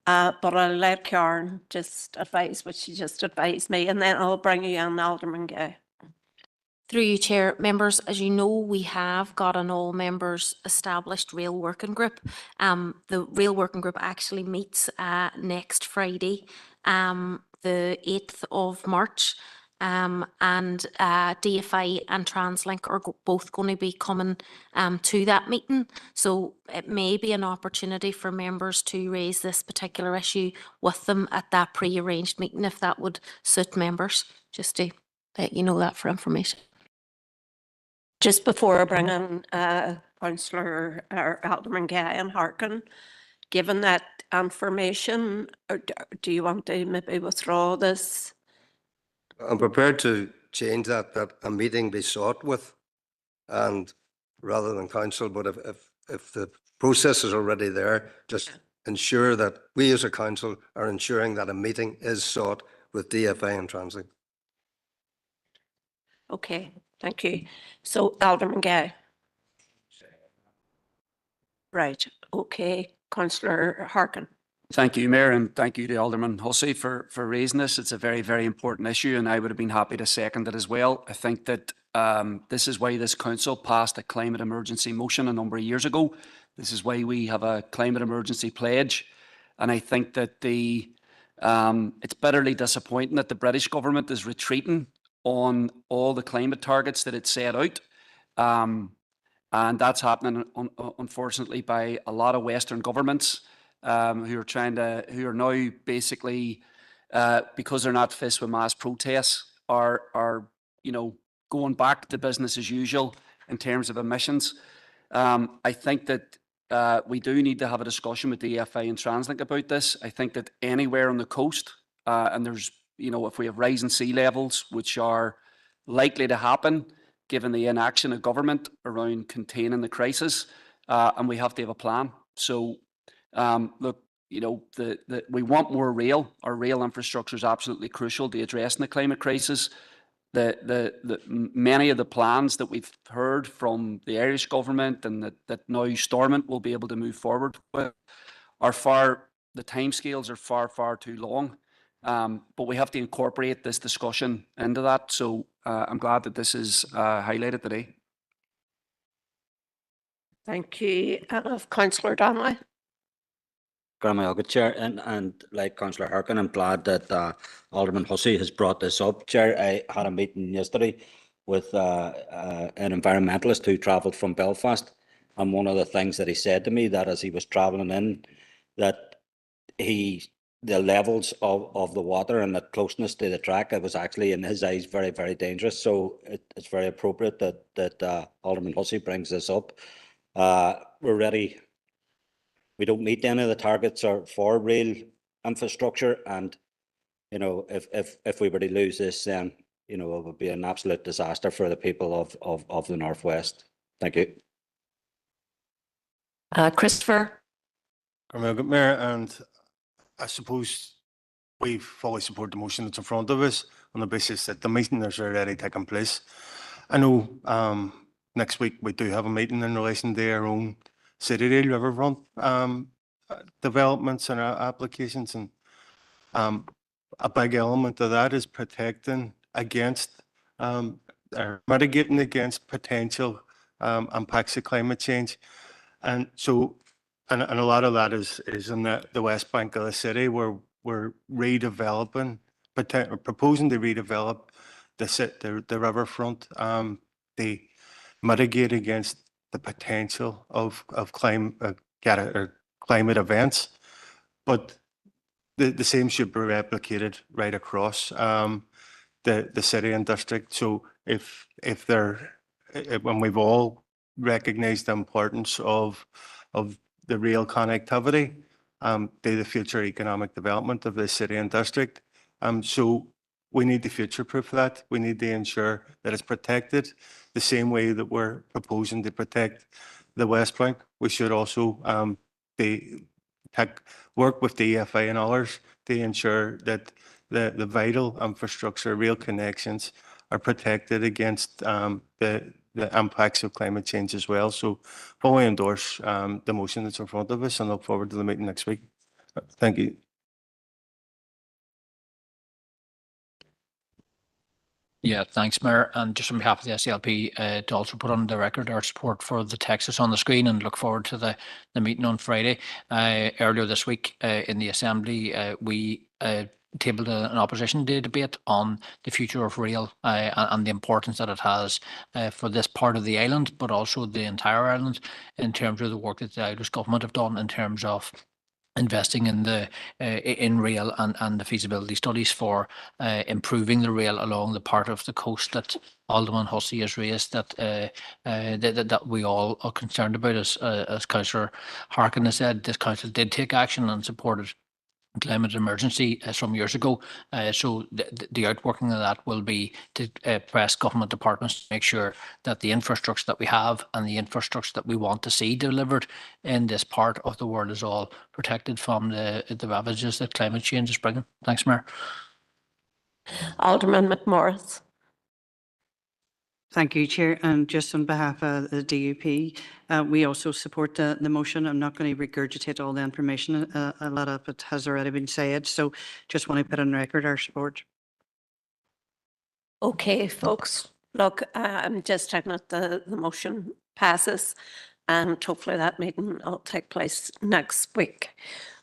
but I'll let Karen just advise what she just advised me, and then I'll bring you in, Alderman Gay. Through you, Chair. Members, as you know, we have got an all-members established rail working group. The rail working group actually meets next Friday, the 8th of March. And DFI and TransLink are both going to be coming to that meeting. So it may be an opportunity for members to raise this particular issue with them at that pre-arranged meeting, if that would suit members, just to let you know that for information. Just before I bring in Councillor or Alderman Gay and Harkin, given that information, or do you want to maybe withdraw this? I'm prepared to change that a meeting be sought with, and rather than council, but if the process is already there, just ensure that we as a council are ensuring that a meeting is sought with DFA and TransLink. Okay, thank you. So Alderman Gay. Right, okay. Councillor Harkin. Thank you, Mayor, and thank you to Alderman Hussey for raising this. It's a very, very important issue, and I would have been happy to second it as well. I think that this is why this council passed a climate emergency motion a number of years ago. This is why we have a climate emergency pledge, and I think that it's bitterly disappointing that the British government is retreating on all the climate targets that it set out. And that's happening, unfortunately, by a lot of Western governments who are now basically, because they're not faced with mass protests, are going back to business as usual in terms of emissions. I think that we do need to have a discussion with the EFI and TransLink about this. I think that anywhere on the coast, and there's, if we have rising sea levels, which are likely to happen, given the inaction of government around containing the crisis, and we have to have a plan. So, look, we want more rail. Our rail infrastructure is absolutely crucial to addressing the climate crisis. Many of the plans that we've heard from the Irish government and that now Stormont will be able to move forward with the timescales are far too long. But we have to incorporate this discussion into that. So I'm glad that this is highlighted today. Thank you. Councillor Donnelly. Grandma Chair, and like Councillor Harkin, I'm glad that Alderman Hussey has brought this up. Chair, I had a meeting yesterday with an environmentalist who travelled from Belfast, and one of the things that he said to me that as he was travelling in, that the levels of the water and the closeness to the track, it was actually in his eyes very, very dangerous. So it's very appropriate that Alderman Hussey brings this up. We're ready. We don't meet any of the targets for rail infrastructure, and if we were to lose this, then it would be an absolute disaster for the people of the Northwest. Thank you. Christopher. Mayor, and I suppose we fully support the motion that's in front of us on the basis that the meeting is already taking place. I know next week we do have a meeting in relation to our own City Rail Riverfront developments and applications, and a big element of that is protecting against or mitigating against potential impacts of climate change. And so, and a lot of that is in the west bank of the city, where we're redeveloping, proposing to redevelop the riverfront, to mitigate against the potential of climate events. But the same should be replicated right across the city and district. So when we've all recognized the importance of the rail connectivity to the future economic development of the city and district, so we need to future-proof that. We need to ensure that it's protected the same way that we're proposing to protect the West Bank. We should also work with the EFA and others to ensure that the vital infrastructure, real connections are protected against the impacts of climate change as well. So fully endorse the motion that's in front of us and look forward to the meeting next week. Thank you. Yeah, thanks, Mayor. And just on behalf of the SLP, to also put on the record our support for the text that's on the screen and look forward to the meeting on Friday. Earlier this week in the Assembly, we tabled an opposition day debate on the future of rail and the importance that it has for this part of the island, but also the entire island in terms of the work that the Irish government have done in terms of investing in the in rail and the feasibility studies for improving the rail along the part of the coast that Alderman Hussey has raised that that we all are concerned about. As Councillor Harkin has said, this council did take action and supported climate emergency some years ago. So the outworking of that will be to press government departments to make sure that the infrastructure that we have and the infrastructure that we want to see delivered in this part of the world is all protected from the ravages that climate change is bringing. Thanks, Mayor. Alderman McMorris. Thank you, Chair. And just on behalf of the DUP, we also support the motion. I'm not going to regurgitate all the information. A lot of it has already been said. So just want to put on record our support. Okay, folks, look, I'm just checking that the motion passes and hopefully that meeting will take place next week.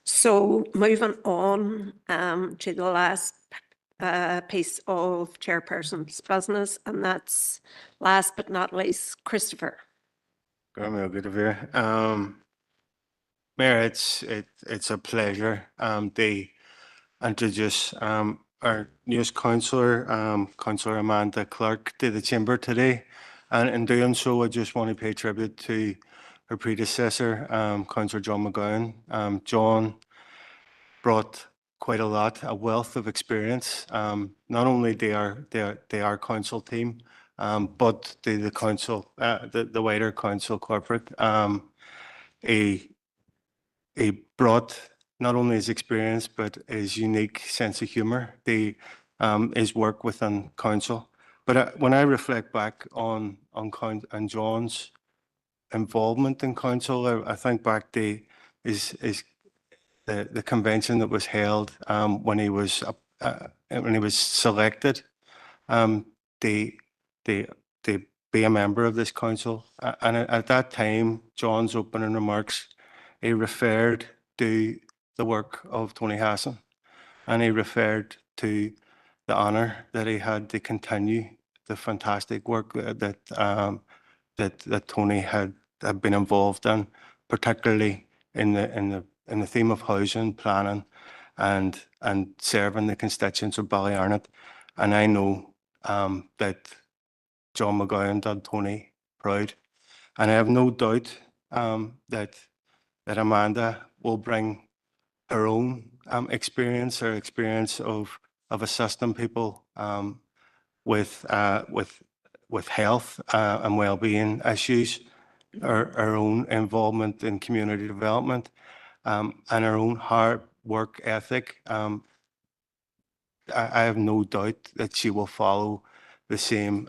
So moving on to the last piece of chairperson's business, and that's last but not least, Christopher. Mayor, it's a pleasure to introduce our newest councillor, Councillor Amanda Clark, to the chamber today. And in doing so, I just want to pay tribute to her predecessor, Councillor John McGowan. John brought quite a wealth of experience, not only to our council team, but to the council, the wider council corporate. He brought not only his experience, but his unique sense of humour, his work within council. But when I reflect back on John's involvement in council, I think back to the convention that was held when he was selected to be a member of this council. And at that time, John's opening remarks, he referred to the work of Tony Hassan, and he referred to the honour that he had to continue the fantastic work that Tony had been involved in, particularly in the theme of housing, planning, and serving the constituents of Ballyarnett. And I know that John McGowan did Tony proud, and I have no doubt that Amanda will bring her own experience, her experience of assisting people with health and well-being issues, her own involvement in community development, and her own hard work ethic. I have no doubt that she will follow the same,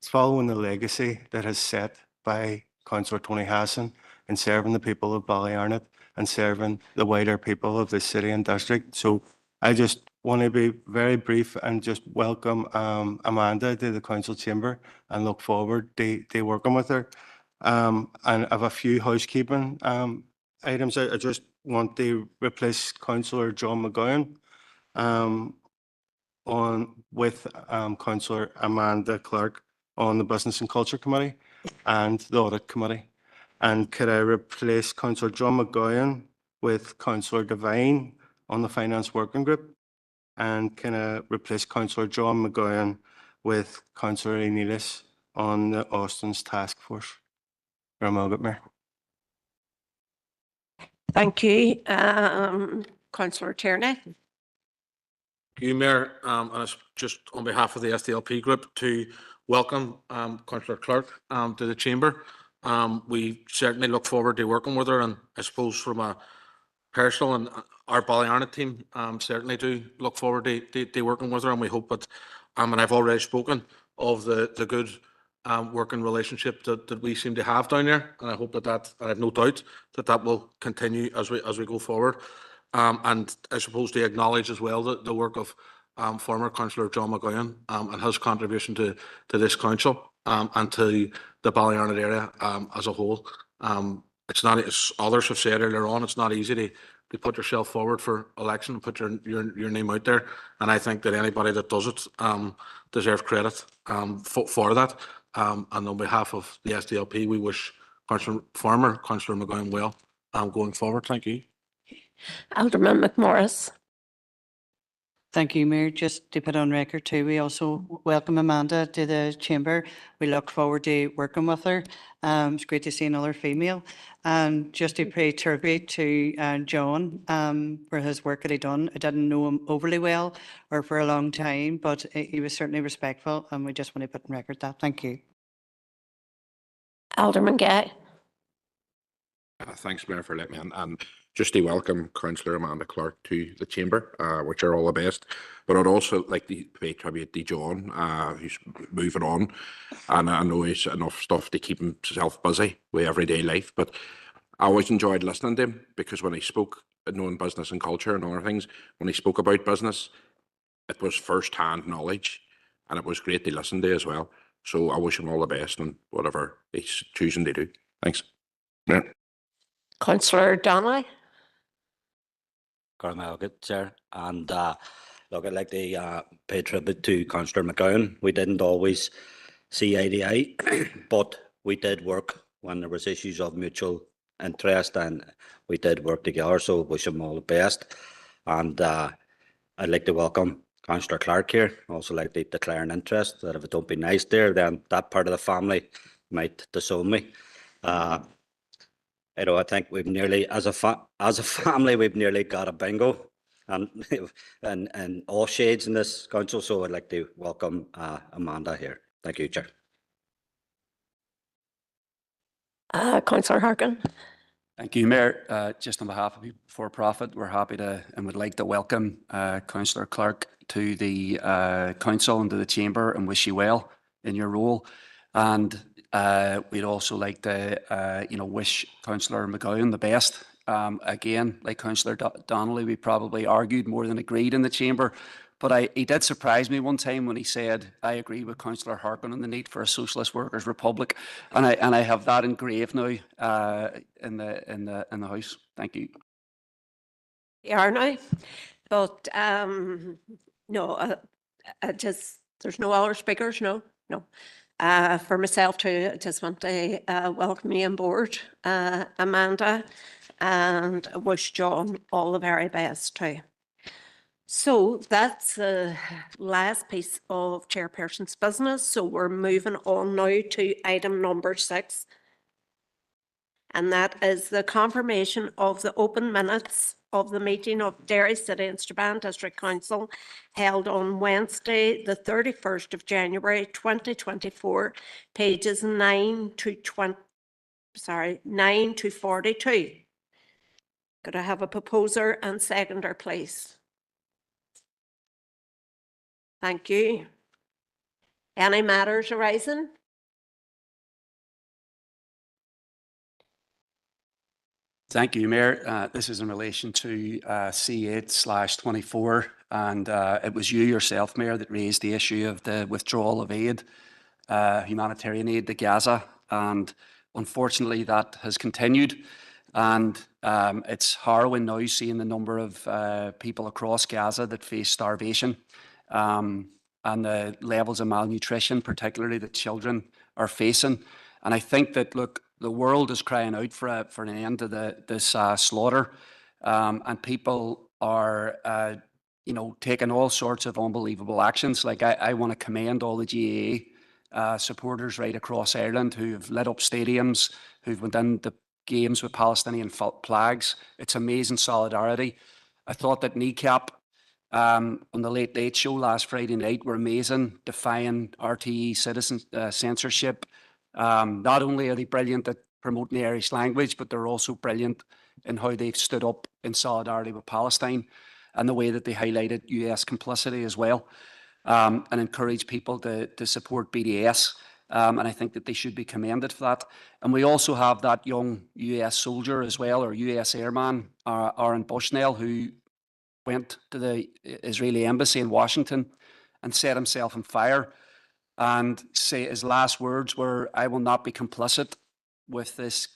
following the legacy that is set by Councillor Tony Hassan in serving the people of Ballyarnett and serving the wider people of the city and district. So I just want to be very brief and just welcome Amanda to the council chamber and look forward to working with her. And I have a few housekeeping items. I just want to replace Councillor John McGowan with Councillor Amanda Clark on the Business and Culture Committee and the Audit Committee. And could I replace Councillor John McGowan with Councillor Devine on the Finance Working Group? And can I replace Councillor John McGowan with Councillor Enelis on the Austin's Task Force? Mayor. Thank you. Councillor Tierney. you, Mayor, and it's just on behalf of the SDLP group to welcome Councillor Clark to the chamber. We certainly look forward to working with her, and I suppose from a personal and our Ballyarna team certainly do look forward to working with her, and we hope that, and I've already spoken of the good working relationship that we seem to have down there, and I hope that I have no doubt that will continue as we go forward. And I suppose to acknowledge as well the work of former Councillor John McGowan and his contribution to this council and to the Ballyarna area as a whole. It's not, as others have said earlier on, it's not easy to put yourself forward for election and put your name out there. And I think that anybody that does it deserves credit for that. And on behalf of the SDLP, we wish former Councillor McGowan well going forward. Thank you. Alderman McMorris. Thank you, Mayor. Just to put on record too, we also welcome Amanda to the chamber. We look forward to working with her. It's great to see another female. And just to pay tribute to John for his work that he done. I didn't know him overly well or for a long time, but he was certainly respectful, and we just want to put on record that. Thank you. Alderman Gay. Thanks, Mayor, for letting me in. And just to welcome Councillor Amanda Clark to the chamber, which are all the best. But I'd also like to pay tribute to John, who's moving on. And I know he's enough stuff to keep himself busy with everyday life. But I always enjoyed listening to him, because when he spoke, knowing business and culture and other things, when he spoke about business, it was first-hand knowledge, and it was great to listen to as well. So I wish him all the best in whatever he's choosing to do. Thanks. Yeah. Councillor Donnelly. Good, sir. And look, I'd like to pay tribute to Councillor McGowan. We didn't always see eye to eye, but we did work when there was issues of mutual interest, and we did work together. So wish him all the best. And I'd like to welcome Councillor Clark here. Also like to declare an interest that if it don't be nice there, then that part of the family might disown me. You know, I think we've nearly, as a family, we've nearly got a bingo, and all shades in this council. So I'd like to welcome Amanda here. Thank you, Chair. Councillor Harkin. Thank you, Mayor. Just on behalf of For Profit, we're happy to and would like to welcome Councillor Clark to the council and to the chamber, and wish you well in your role. And we'd also like to, wish Councillor McGowan the best. Again, like Councillor Donnelly, we probably argued more than agreed in the chamber, but he did surprise me one time when he said, "I agree with Councillor Harkin on the need for a socialist workers' republic," and I have that engraved now in the house. Thank you. You are now, but no, there's no other speakers. No. For myself too, I just want to welcome you on board, Amanda, and wish John all the very best too. So that's the last piece of chairperson's business. So we're moving on now to item number 6. And that is the confirmation of the open minutes of the meeting of Derry City and Strabane District Council held on Wednesday, the 31st of January, 2024, pages 9 to 42. Could I have a proposer and seconder, please? Thank you. Any matters arising? Thank you, Mayor. This is in relation to C8/24, and it was you yourself, Mayor, that raised the issue of the withdrawal of aid, humanitarian aid to Gaza, and unfortunately that has continued. And it's harrowing now seeing the number of people across Gaza that face starvation, and the levels of malnutrition, particularly that children are facing. And I think that, look, the world is crying out for an end to this slaughter, and people are, taking all sorts of unbelievable actions. Like I want to commend all the GAA supporters right across Ireland who have lit up stadiums, who've went in the games with Palestinian flags. It's amazing solidarity. I thought that kneecap on the Late Late Show last Friday night were amazing, defying RTE citizen censorship. Not only are they brilliant at promoting the Irish language, but they're also brilliant in how they've stood up in solidarity with Palestine and the way that they highlighted US complicity as well, and encourage people to support BDS. And I think that they should be commended for that. And we also have that young US soldier as well, or US airman, Aaron Bushnell, who went to the Israeli embassy in Washington and set himself on fire. And say his last words were, "I will not be complicit with this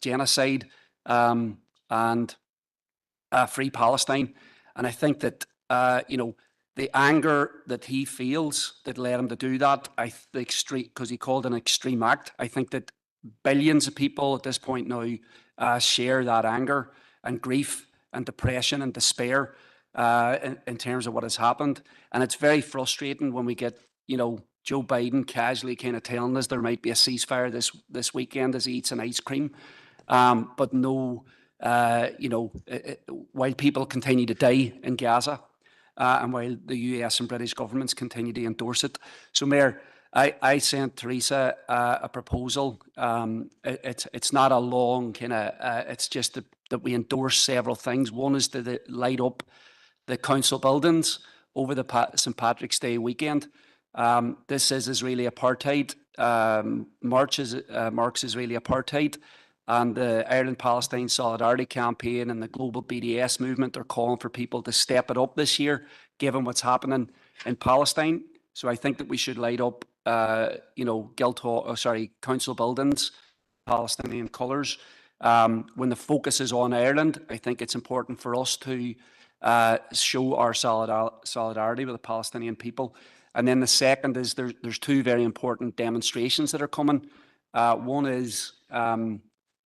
genocide and free Palestine." And I think that, you know, the anger that he feels that led him to do that, the extreme, because he called it an extreme act. I think that billions of people at this point now share that anger and grief and depression and despair in terms of what has happened. And it's very frustrating when we get, you know, Joe Biden casually kind of telling us there might be a ceasefire this weekend as he eats an ice cream, but no, you know, while people continue to die in Gaza, and while the US and British governments continue to endorse it. So, Mayor, I sent Teresa a proposal. It's not a long kind of, it's just that we endorse several things. One is to light up the council buildings over the St. Patrick's Day weekend. This is Israeli apartheid. Marks Israeli apartheid. And the Ireland-Palestine Solidarity Campaign and the global BDS movement are calling for people to step it up this year, given what's happening in Palestine. So I think that we should light up, you know, council buildings, Palestinian colours. When the focus is on Ireland, I think it's important for us to show our solidarity with the Palestinian people. And then the second is there's two very important demonstrations that are coming. One is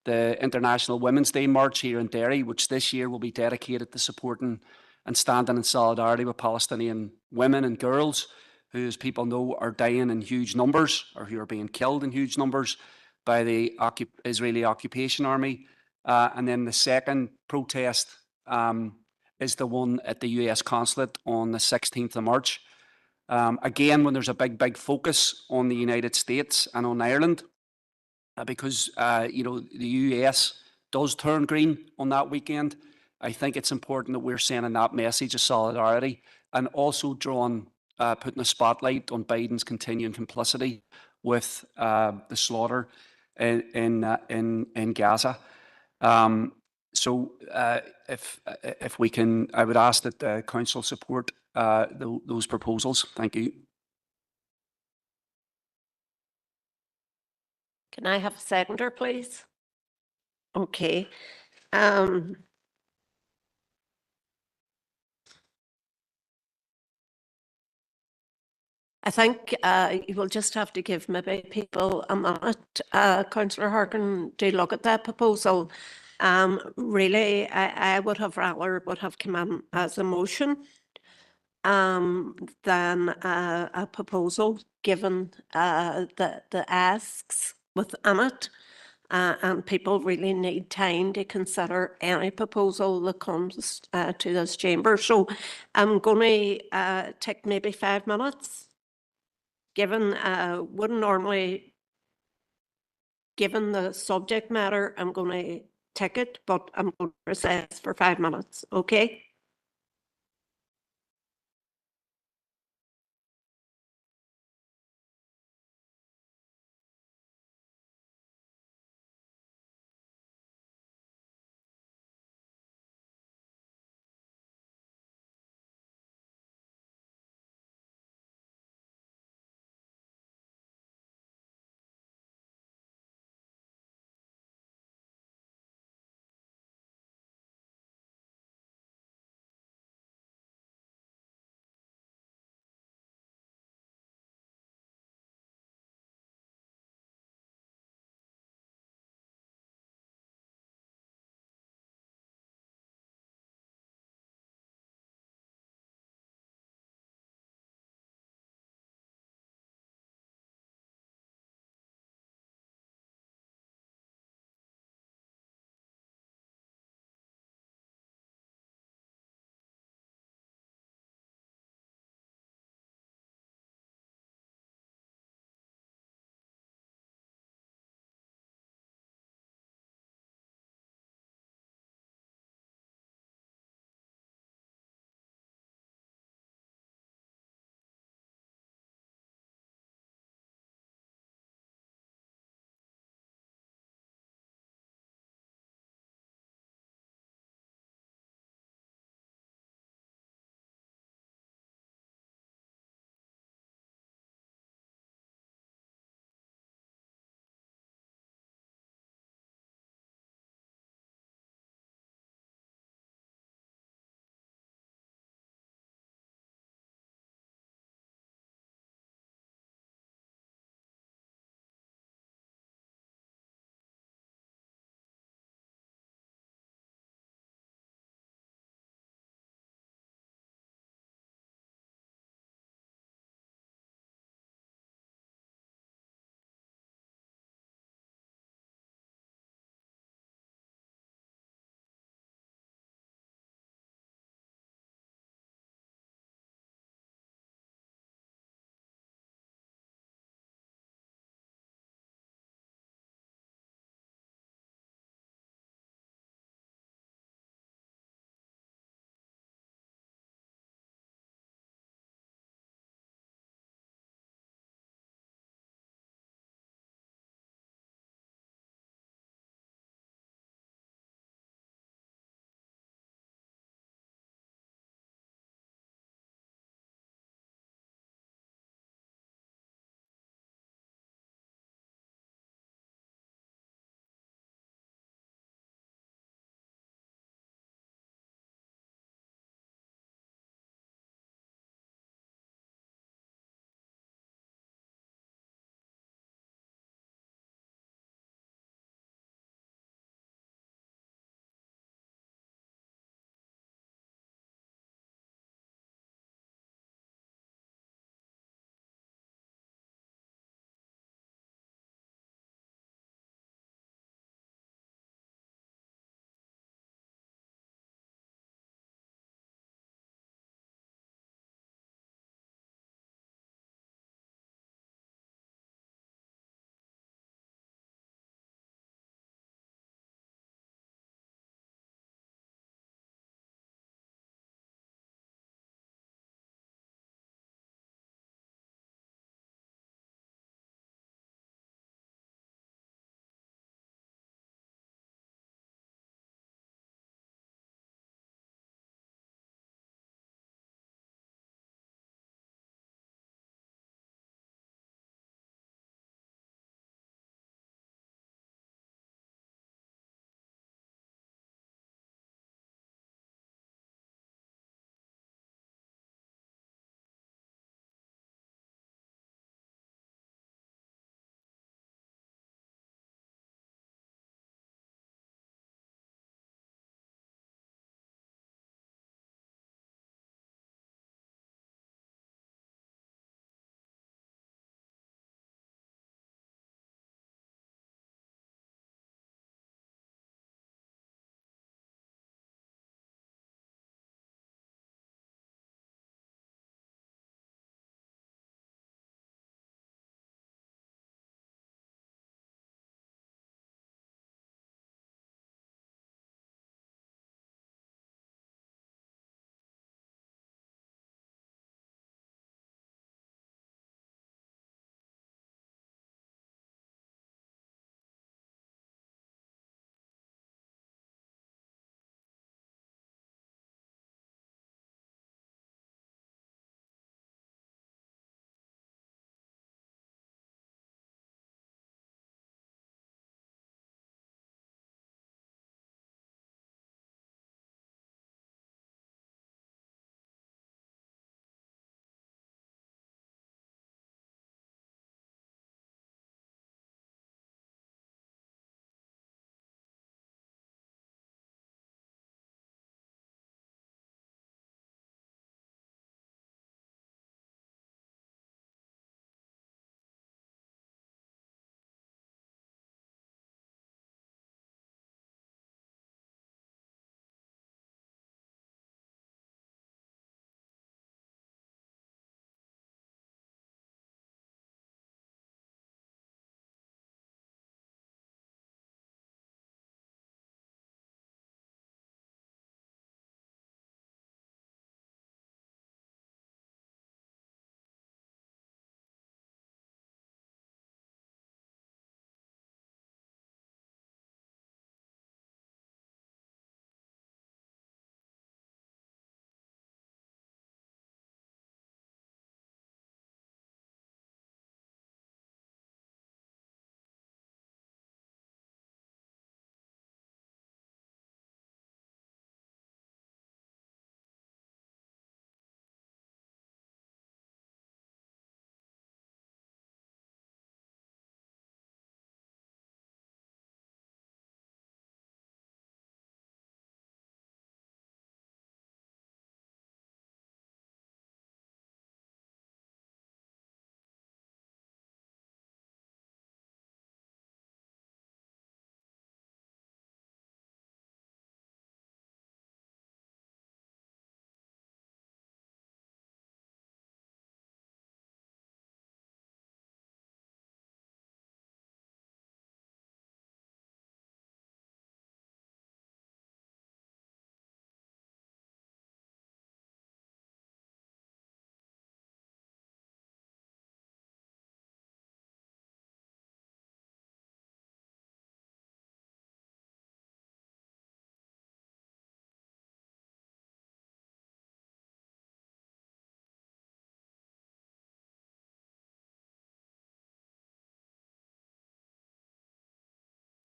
the International Women's Day March here in Derry, which this year will be dedicated to supporting and standing in solidarity with Palestinian women and girls who, as people know, are dying in huge numbers or who are being killed in huge numbers by the Israeli occupation army. And then the second protest is the one at the US consulate on the 16th of March. Again, when there's a big focus on the United States and on Ireland, because you know, the US does turn green on that weekend, I think it's important that we're sending that message of solidarity and also putting a spotlight on Biden's continuing complicity with the slaughter in Gaza. So if we can, I would ask that the council support those proposals. Thank you. Can I have a seconder, please? Okay. I think you will just have to give maybe people a minute, Councillor Harkin, to look at that proposal. Really, I would have rather would have come in as a motion than a proposal, given the asks within it. And people really need time to consider any proposal that comes to this chamber. So I'm going to take maybe 5 minutes. Given wouldn't normally, given the subject matter, I'm going to take it, but I'm going to recess for 5 minutes. Okay.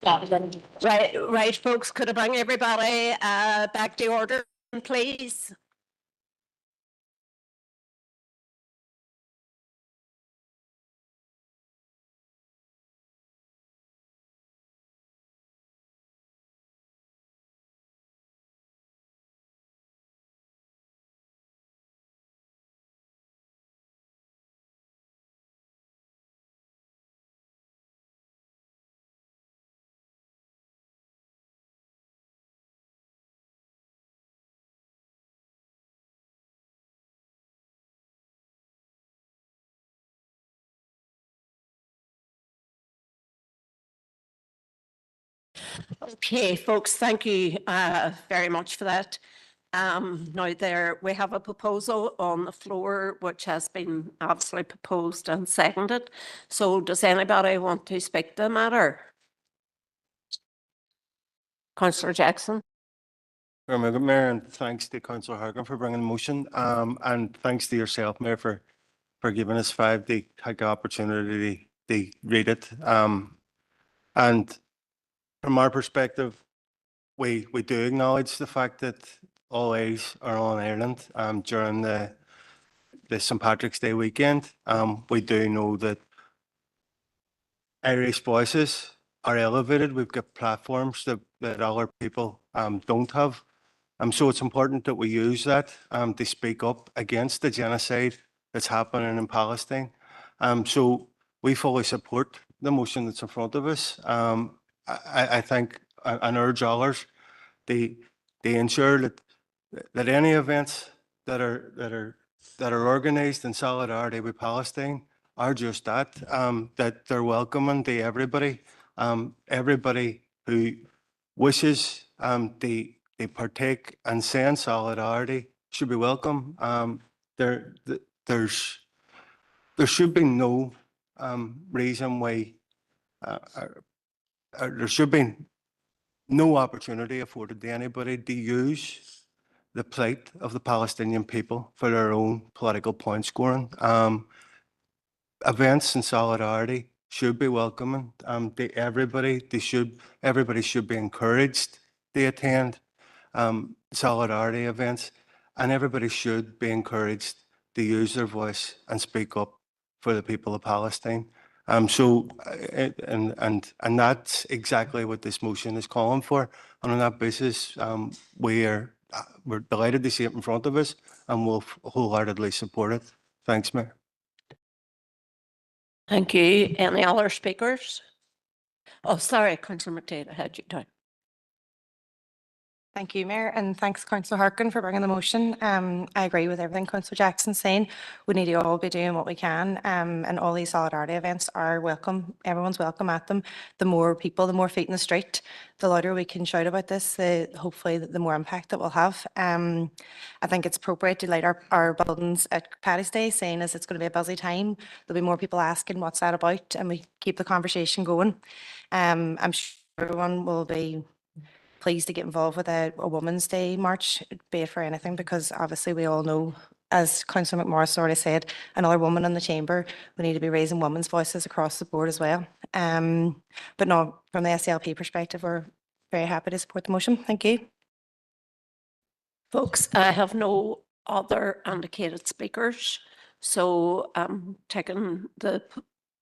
Right, folks, could I bring everybody back to order, please? Okay, folks, thank you very much for that. Now we have a proposal on the floor which has been obviously proposed and seconded. So does anybody want to speak to the matter? Councillor Jackson. Mayor, and thanks to Councillor Harkin for bringing the motion. And thanks to yourself, Mayor, for giving us 5 to take the opportunity to read it. And from our perspective, we do acknowledge the fact that all eyes are on Ireland during the St. Patrick's Day weekend. We do know that Irish voices are elevated. We've got platforms that other people don't have. So it's important that we use that to speak up against the genocide that's happening in Palestine. So we fully support the motion that's in front of us. I think and urge others to ensure that any events that are organised in solidarity with Palestine are just that, that they're welcoming to everybody. Everybody who wishes to partake and send solidarity should be welcome. There should be no reason why there should be no opportunity afforded to anybody to use the plight of the Palestinian people for their own political point scoring. Events in solidarity should be welcoming to everybody. Everybody should be encouraged to attend solidarity events, and everybody should be encouraged to use their voice and speak up for the people of Palestine. And that's exactly what this motion is calling for. And on that basis, we're delighted to see it in front of us, and we'll wholeheartedly support it. Thanks, Mayor. Thank you. Any other speakers? Oh, sorry, Councillor McDade, I had you down. Thank you, Mayor, and thanks, Councillor Harkin, for bringing the motion. I agree with everything Councillor Jackson's saying. We need to all be doing what we can, and all these solidarity events are welcome. Everyone's welcome at them. The more people, the more feet in the street, the louder we can shout about this, hopefully the more impact that we'll have. I think it's appropriate to light our buildings at Paddy's Day, saying as it's going to be a busy time, there'll be more people asking what's that about, and we keep the conversation going. I'm sure everyone will be pleased to get involved with a Women's Day march, be it for anything, because obviously we all know, as Councillor McMorris already said, another woman in the chamber, we need to be raising women's voices across the board as well. But no, from the SLP perspective, we're very happy to support the motion. Thank you. Folks, I have no other indicated speakers, so I'm taking the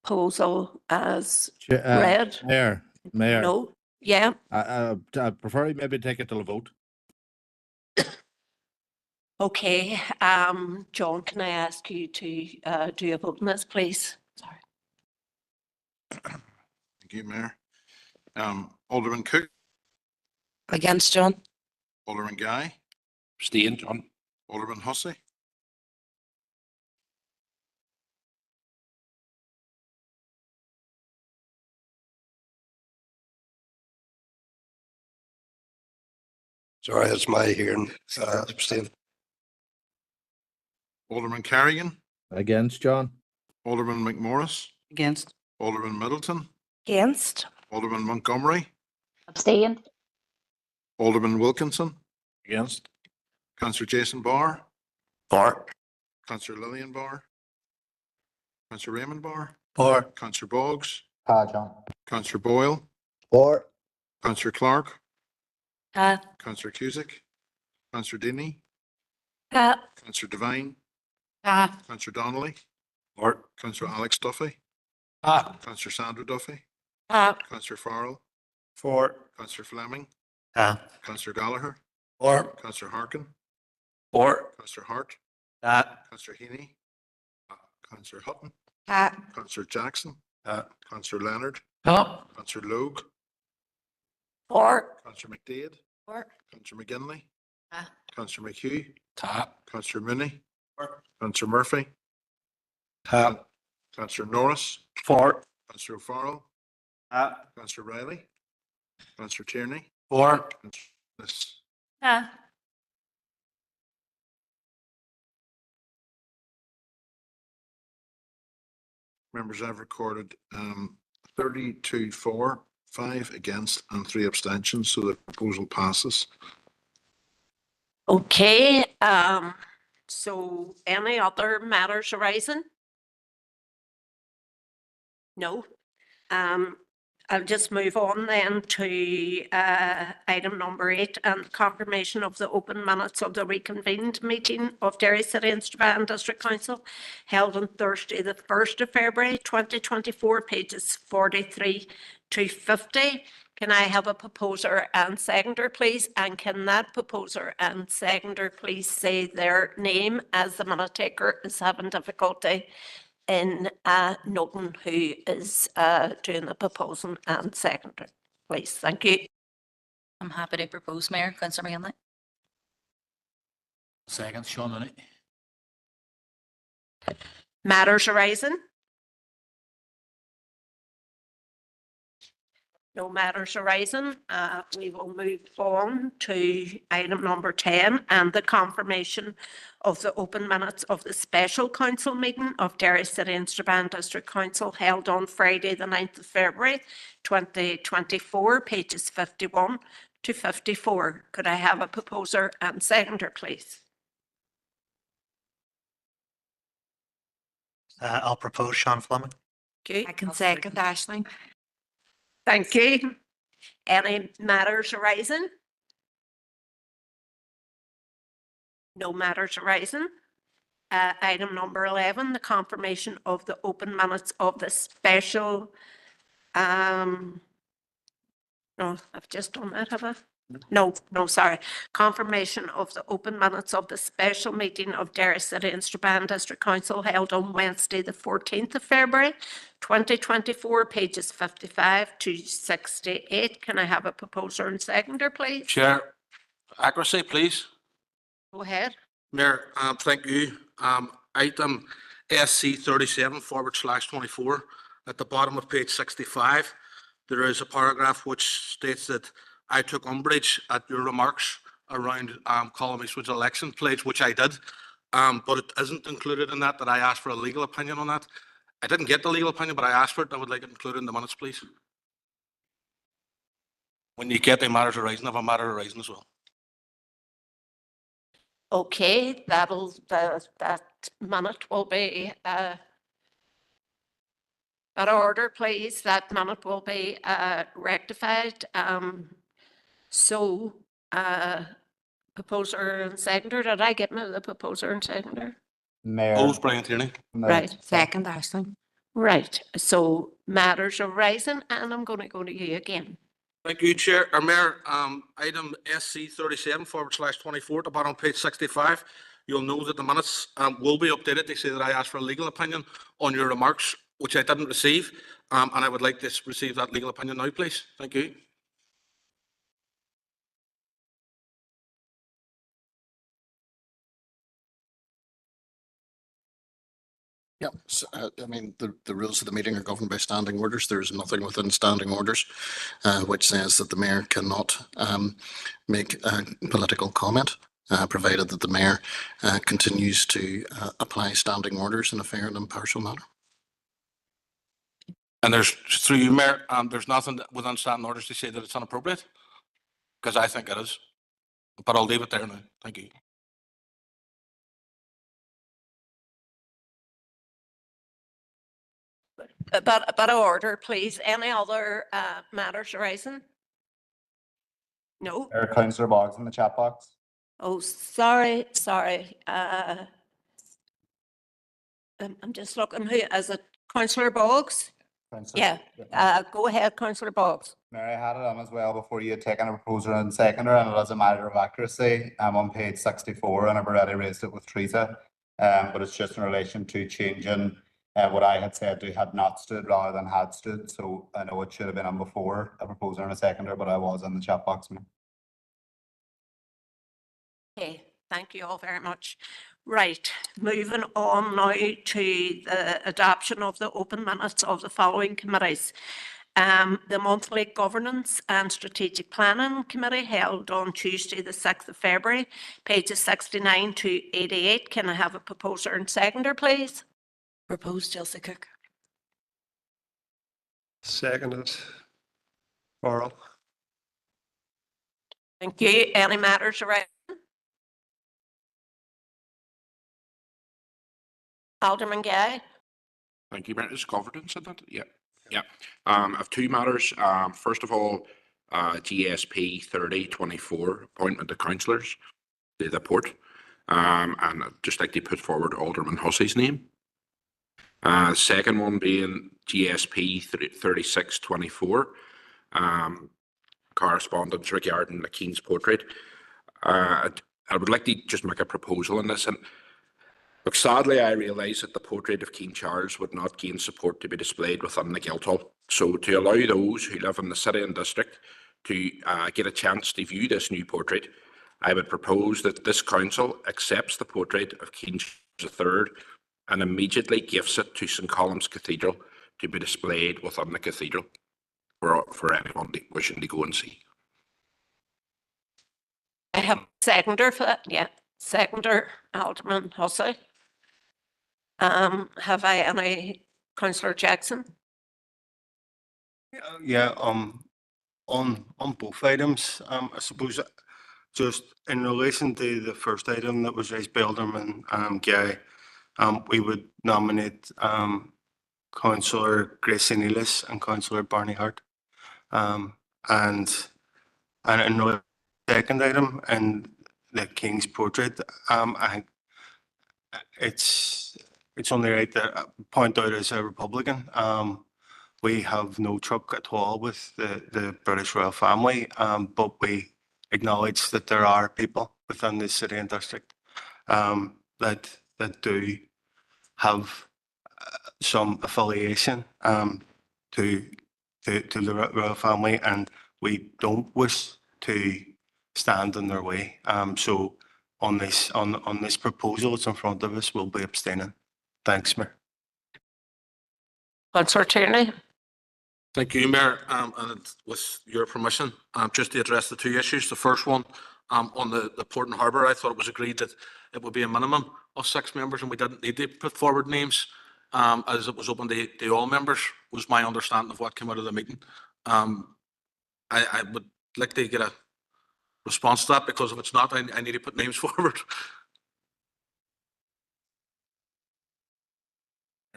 proposal as read. Mayor. No, yeah. I prefer you maybe take it to the vote. Okay, John, can I ask you to do a vote on this, please? Sorry. Thank you, Mayor. Alderman Cook, Against, John. Alderman Guy, Abstain, John. Alderman Hussey, Sorry, it's my hearing. Abstain. Alderman Carrigan, Against, John. Alderman McMorris, Against. Alderman Middleton, Against. Alderman Montgomery, Abstain. Alderman Wilkinson, Against. Councillor Jason Barr, For. Councillor Lillian Barr, Councillor Raymond Barr, For. Councillor Boggs, John. Councillor Boyle, For. Councillor Clark, Aye. Councillor Cusick, Councillor Deeney, Aye. Councillor Devine, Aye. Councillor Donnelly, Or. Councillor Alex Duffy, Aye. Councillor Sandra Duffy, Aye. Councillor Farrell, For. Councillor Fleming, Aye. Councillor Gallagher, Or. Councillor Harkin, Or. Councillor Hart, Aye. Councillor Heaney, Councillor Hutton, Aye. Councillor Jackson, Aye. Councillor Leonard, Aye. Councillor Logue, Four. Councillor McDade, Four. Councillor McGinley, Aye. Councillor McHugh, Aye. Councillor Mooney, Or. Councillor Murphy, Aye. Councillor Norris, For. Councillor O'Farrell, Aye. Councillor Riley, Councillor Tierney, For. Aye. Members, I've recorded 32 for, 5 against and 3 abstentions, so the proposal passes. Okay, so any other matters arising? No. I'll just move on then to item number 8 and confirmation of the open minutes of the reconvened meeting of Derry City and Strabane District Council held on Thursday, the 1st of February 2024, pages 43 to 50. Can I have a proposer and seconder, please? And can that proposer and seconder please say their name, as the minute taker is having difficulty in noting who is doing the proposal and seconder, please. Thank you. I'm happy to propose, Mayor. Councillor McGinley. Second, Sean Mooney. Matters arising? No matters arising. We will move on to item number 10 and the confirmation of the open minutes of the special council meeting of Derry City and Strabane District Council held on Friday, the 9th of February 2024, pages 51 to 54. Could I have a proposer and seconder, please? I'll propose Sean Fleming. Okay. I can second Ashling. Thank you. Any matters arising? No matters arising. Item number 11, the confirmation of the open minutes of the special, no, I've just done that, have I? No, sorry. Confirmation of the open minutes of the special meeting of Derry City and Strabane District Council held on Wednesday, the 14th of February, 2024, pages 55 to 68. Can I have a proposer and seconder, please? Chair, accuracy, please. Go ahead. Mayor, thank you. Item SC 37/24 at the bottom of page 65, there is a paragraph which states that I took umbrage at your remarks around Colum Eastwood's election pledge, which I did, but it isn't included in that I asked for a legal opinion on that. I didn't get the legal opinion, but I asked for it. I would like it included in the minutes, please. When you get the matters arising, have a matter arising as well. Okay, that minute will be that order, please. That minute will be rectified. So, proposer and seconder, did I get the proposer and seconder? Mayor. Opposed, Brian Tierney. Right. Second Ashling. Right. So matters arising, and I'm going to go to you again. Thank you, Chair. Mayor, item SC 37/24 at the bottom of page 65. You'll know that the minutes will be updated. They say that I asked for a legal opinion on your remarks, which I didn't receive, and I would like to receive that legal opinion now, please. Thank you. Yeah, I mean, the rules of the meeting are governed by standing orders. There's nothing within standing orders which says that the mayor cannot make a political comment, provided that the mayor continues to apply standing orders in a fair and impartial manner. And there's, through you, Mayor, there's nothing within standing orders to say that it's inappropriate, because I think it is. But I'll leave it there now. Thank you. But order, please. Any other matters arising? No. Councillor Boggs in the chat box. Oh, sorry. I'm just looking, who, is it Councillor Boggs? Yeah, go ahead, Councillor Boggs. Mayor, I had it on as well before you had taken a proposer and seconder, and it is a matter of accuracy. I'm on page 64 and I've already raised it with Teresa. But it's just in relation to changing what I had said to had not stood rather than had stood. So I know it should have been on before a proposer and a seconder, but I was in the chat box. Mayor. Okay, thank you all very much. Right, moving on now to the adoption of the open minutes of the following committees. The monthly governance and strategic planning committee held on Tuesday, the 6th of February, pages 69 to 88. Can I have a proposer and seconder, please? Proposed, Chelsea Cook. Seconded. Oral. Thank you. Any matters around? Alderman Gay. Thank you, Mayor. Is governance in that? Yeah. Yeah. I have two matters. First of all, GSP 3024, appointment of councillors to the port. And I'd just like to put forward Alderman Hussey's name. Second one being GSP 3624, correspondence regarding the King's portrait. I would like to just make a proposal on this. And look, sadly, I realise that the portrait of King Charles would not gain support to be displayed within the Guildhall. So to allow those who live in the city and district to get a chance to view this new portrait, I would propose that this council accepts the portrait of King Charles III and immediately gifts it to St Columb's Cathedral to be displayed within the cathedral for anyone wishing to go and see. I have a seconder for that. Yeah, seconder, Alderman Hussey. Have I any, Councillor Jackson? Yeah, on both items, I suppose just in relation to the first item that was raised by Alderman Gay, we would nominate Councillor Gracie Nealis and Councillor Barney Hart. And in the second item, in the King's portrait, I think it's only right to point out as a Republican, we have no truck at all with the British royal family, but we acknowledge that there are people within the city and district that do have some affiliation to the royal family, and we don't wish to stand in their way. So on this proposal that's in front of us, we'll be abstaining. Thanks, Mayor. Councillor Tierney. Thank you, Mayor. And with your permission, just to address the two issues. The first one, on the Port and Harbour, I thought it was agreed that it would be a minimum of 6 members and we didn't need to put forward names, as it was open to all members, was my understanding of what came out of the meeting. I would like to get a response to that, because if it's not, I need to put names forward.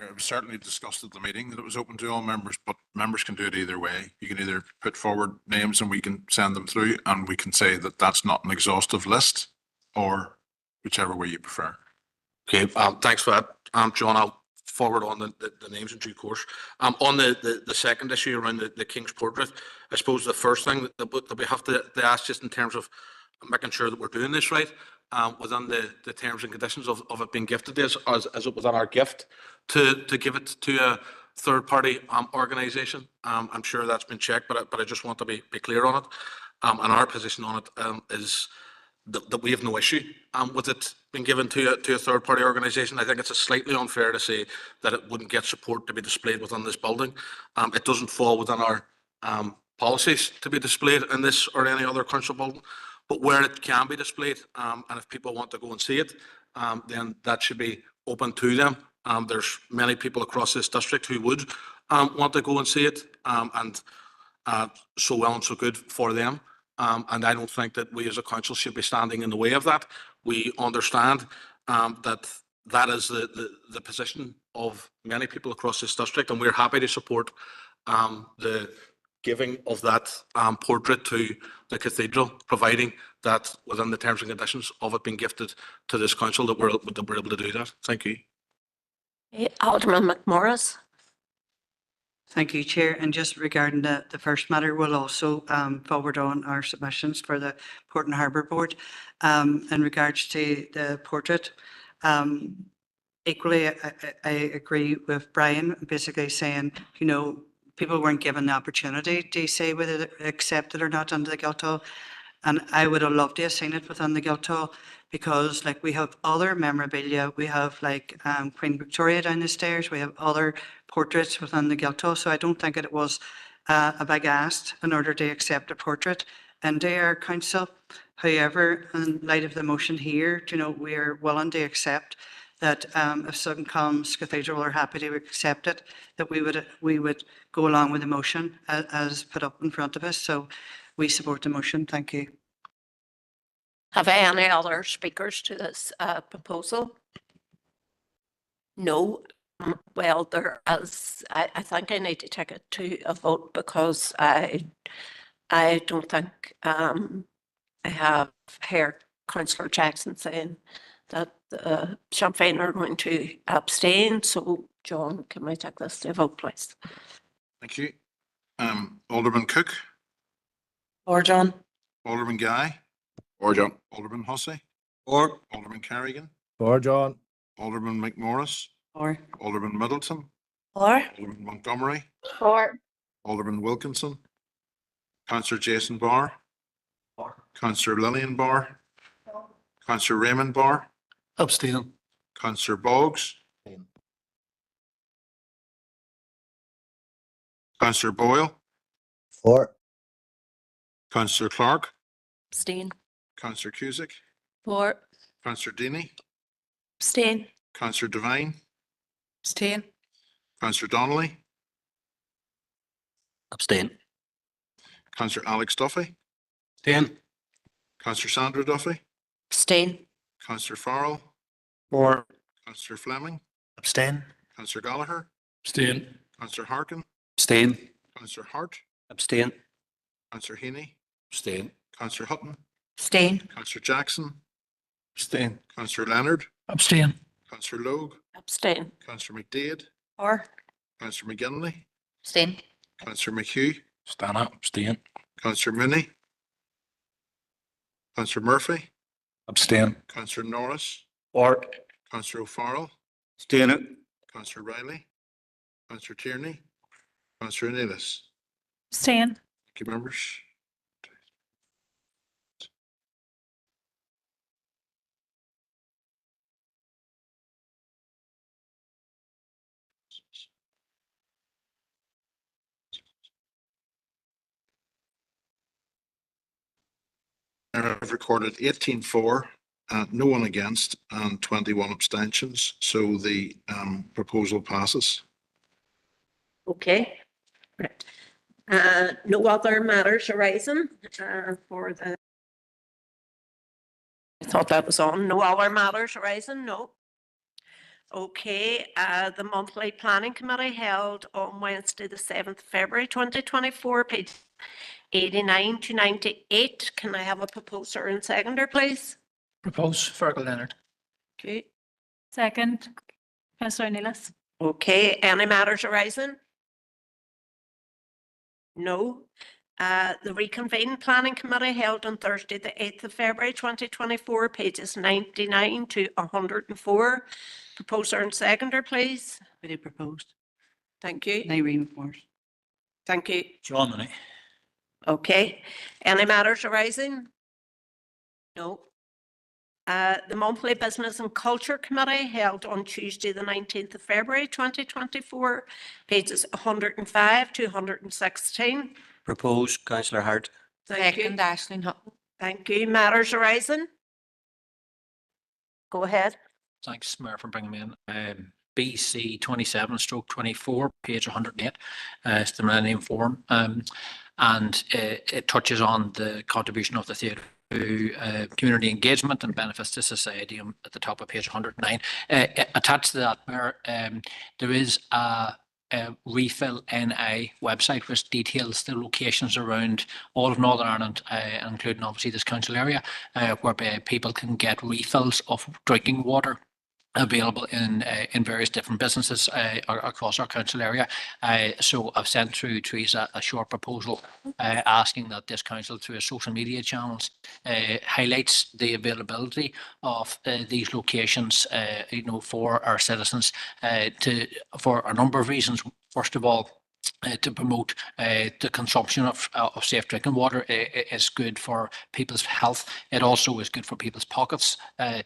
It was certainly discussed at the meeting that it was open to all members, but members can do it either way. You can either put forward names and we can send them through, and we can say that that's not an exhaustive list, or whichever way you prefer. Okay, thanks for that. John, I'll forward on the names in due course. On the second issue around the King's portrait, I suppose the first thing that we have to ask, just in terms of making sure that we're doing this right, within the terms and conditions of it being gifted, as it within our gift to give it to a third party organisation. I'm sure that's been checked, but I just want to be clear on it. And our position on it is that we have no issue with it being given to a third party organisation. I think it's slightly unfair to say that it wouldn't get support to be displayed within this building. It doesn't fall within our policies to be displayed in this or any other council building. But where it can be displayed, and if people want to go and see it, then that should be open to them. There's many people across this district who would want to go and see it, and so well and so good for them. And I don't think that we as a council should be standing in the way of that. We understand that is the position of many people across this district, and we're happy to support the giving of that portrait to the cathedral, providing that within the terms and conditions of it being gifted to this council that we're able to do that. Thank you. Alderman McMorris. Thank you, Chair. And just regarding the first matter, we'll also forward on our submissions for the Port and Harbour Board. In regards to the portrait, equally, I agree with Brian, basically saying, you know, people weren't given the opportunity to say whether they accept it or not under the Guildhall. And I would have loved to have seen it within the Guildhall, because like we have other memorabilia, we have like Queen Victoria down the stairs, we have other portraits within the Guildhall. So I don't think it was a big ask in order to accept a portrait into our council. However, in light of the motion here, you know, we are willing to accept that if Sutton Combs Cathedral are happy to accept it, that we would go along with the motion as put up in front of us. So we support the motion. Thank you. Have any other speakers to this proposal? No. Well, there is, I think I need to take it to a vote, because I don't think I have heard Councillor Jackson saying that Sinn Féin are going to abstain. So, John, can we take this to a vote, please? Thank you. Alderman Cook. Or John. Alderman Guy. Or John. Alderman Hussey. Or. Alderman Carrigan. Or John. Alderman McMorris. Or. Alderman Middleton. Or. Alderman Montgomery. Or. Alderman Wilkinson. Councillor Jason Barr. Councillor Lillian Barr. Councillor Raymond Barr. Abstain. Councillor Boggs. Councillor Boyle. For. Councillor Clark. Abstain. Councillor Cusick. For. Councillor Deany. Abstain. Councillor Devine. Abstain. Councillor Donnelly. Abstain. Councillor Alex Duffy. Abstain. Councillor Sandra Duffy. Abstain. Councillor Farrell. Or. Councillor Fleming. Abstain. Councillor Gallagher. Abstain. Councillor Harkin. Abstain. Councillor Hart. Abstain. Councillor Heaney. Abstain. Councillor Hutton. Abstain. Councillor Jackson. Abstain. Councillor Leonard. Abstain. Councillor Logue. Abstain. Councillor McDade. Or. Councillor McGinley. Abstain. Councillor McHugh. Stand up. Abstain. Councillor Mooney. Councillor Murphy. Abstain. Councillor Norris. Or. Councillor O'Farrell. Abstain. Councillor Riley. Councillor Tierney. Councillor Nelis. Abstain. Thank you, members. I've recorded 18 for, no one against, and 21 abstentions. So the proposal passes. Okay. Right. No other matters arising for the. I thought that was on. No other matters arising? No. Okay, the monthly planning committee held on Wednesday, the 7th February 2024, page 89 to 98. Can I have a proposer and seconder, please? Propose Fergal Leonard. Okay. Second. Councillor Nelis. Okay, any matters arising? No. The reconvened planning committee held on Thursday, the 8th of February 2024, pages 99 to 104. Proposer and seconder, please. Really proposed. Thank you. Irene McMorris. Thank you. John Mooney. Okay. Any matters arising? No. The monthly business and culture committee held on Tuesday, the 19th of February 2024, pages 105 to 116. Propose Councillor Hart. Thank you. Second. Aisling Hutton. Thank you. Matters arising? Go ahead. Thanks, Mayor, for bringing me in. BC 27/24, page 108. It's the Millennium Forum. And it touches on the contribution of the theatre to community engagement and benefits to society at the top of page 109. Attached to that, Mayor, there is a Refill NI website, which details the locations around all of Northern Ireland, including obviously this council area, whereby people can get refills of drinking water available in various different businesses across our council area. So I've sent through Teresa a short proposal asking that this council, through its social media channels, highlights the availability of these locations, for our citizens, for a number of reasons. First of all, to promote the consumption of safe drinking water is good for people's health. It also is good for people's pockets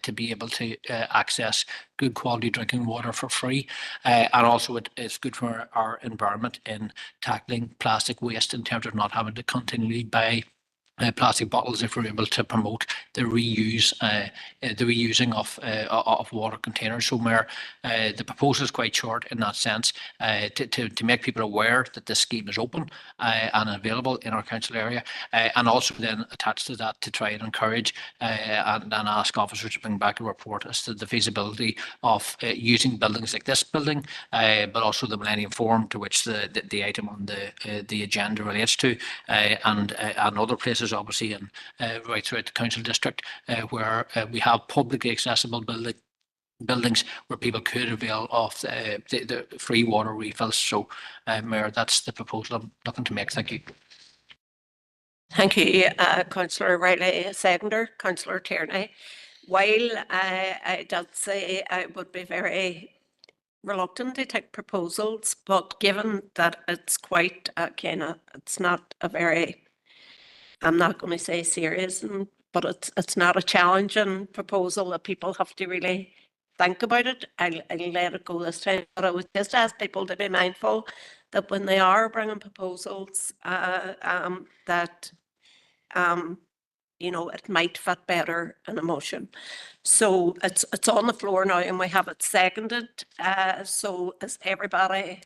to be able to access good quality drinking water for free. And also it is good for our environment in tackling plastic waste in terms of not having to continually buy plastic bottles, if we're able to promote the reusing of water containers. So Mayor, the proposal is quite short in that sense, to make people aware that this scheme is open and available in our council area, and also then attached to that to try and encourage and ask officers to bring back a report as to the feasibility of using buildings like this building, but also the Millennium Forum, to which the item on the agenda relates to, and other places obviously in right throughout the council district, where we have publicly accessible buildings where people could avail of the free water refills. So Mayor, that's the proposal I'm looking to make. Thank you. Thank you, Councillor Riley. Seconder, Councillor Tierney. While I did say I would be very reluctant to take proposals, but given that it's quite it's not a very, I'm not going to say serious, but it's not a challenging proposal that people have to really think about it. I'll let it go this time, but I would just ask people to be mindful that when they are bringing proposals, that it might fit better in a motion. So it's on the floor now, and we have it seconded. So is everybody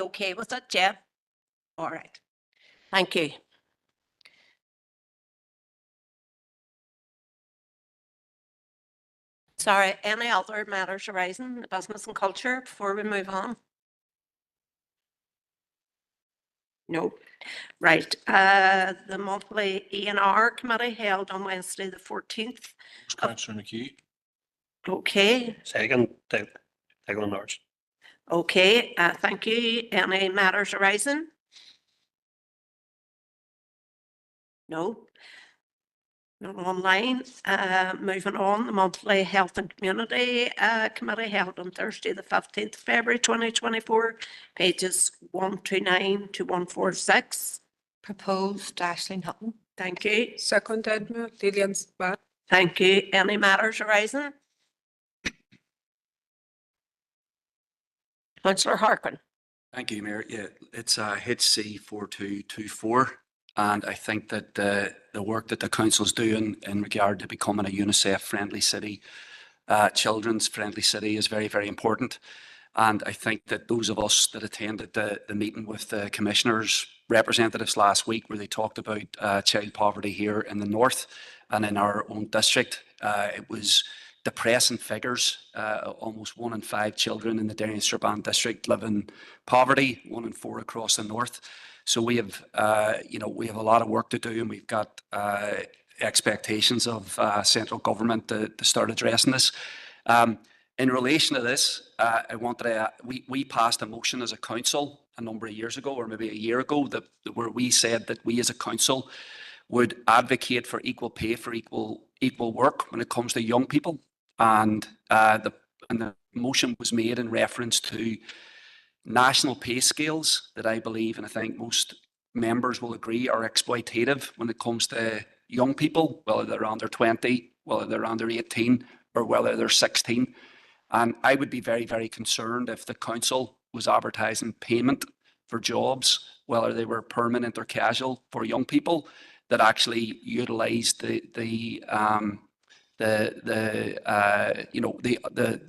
okay with it? Yeah. All right. Thank you. Sorry, any other matters arising in the business and culture before we move on? No. Right. The monthly E&R committee held on Wednesday the 14th. Councillor McHugh. Okay. Second, take on ours. Okay, thank you. Any matters arising? No. Not online. Moving on, the monthly Health and Community Committee held on Thursday, the 15th of February 2024, pages 129 to 146. Proposed, Aisling Hutton. Thank you. Seconded, Lillian Spad. Thank you. Any matters arising? Councillor Harkin. Thank you, Mayor. Yeah, it's HC 4224. And I think that the work that the council's doing in regard to becoming a UNICEF-friendly city, children's-friendly city, is very, very important. And I think that those of us that attended the meeting with the commissioners' representatives last week, where they talked about child poverty here in the north and in our own district, it was depressing figures. Almost 1 in 5 children in the Derry and Strabane district live in poverty, 1 in 4 across the north. So we have a lot of work to do, and we've got expectations of central government to start addressing this. In relation to this, we passed a motion as a council a number of years ago, or maybe a year ago, where we said that we as a council would advocate for equal pay for equal work when it comes to young people, and the motion was made in reference to national pay scales that I believe, and I think most members will agree, are exploitative when it comes to young people, whether they're under 20, whether they're under 18, or whether they're 16. And I would be very, very concerned if the council was advertising payment for jobs, whether they were permanent or casual, for young people that actually utilised the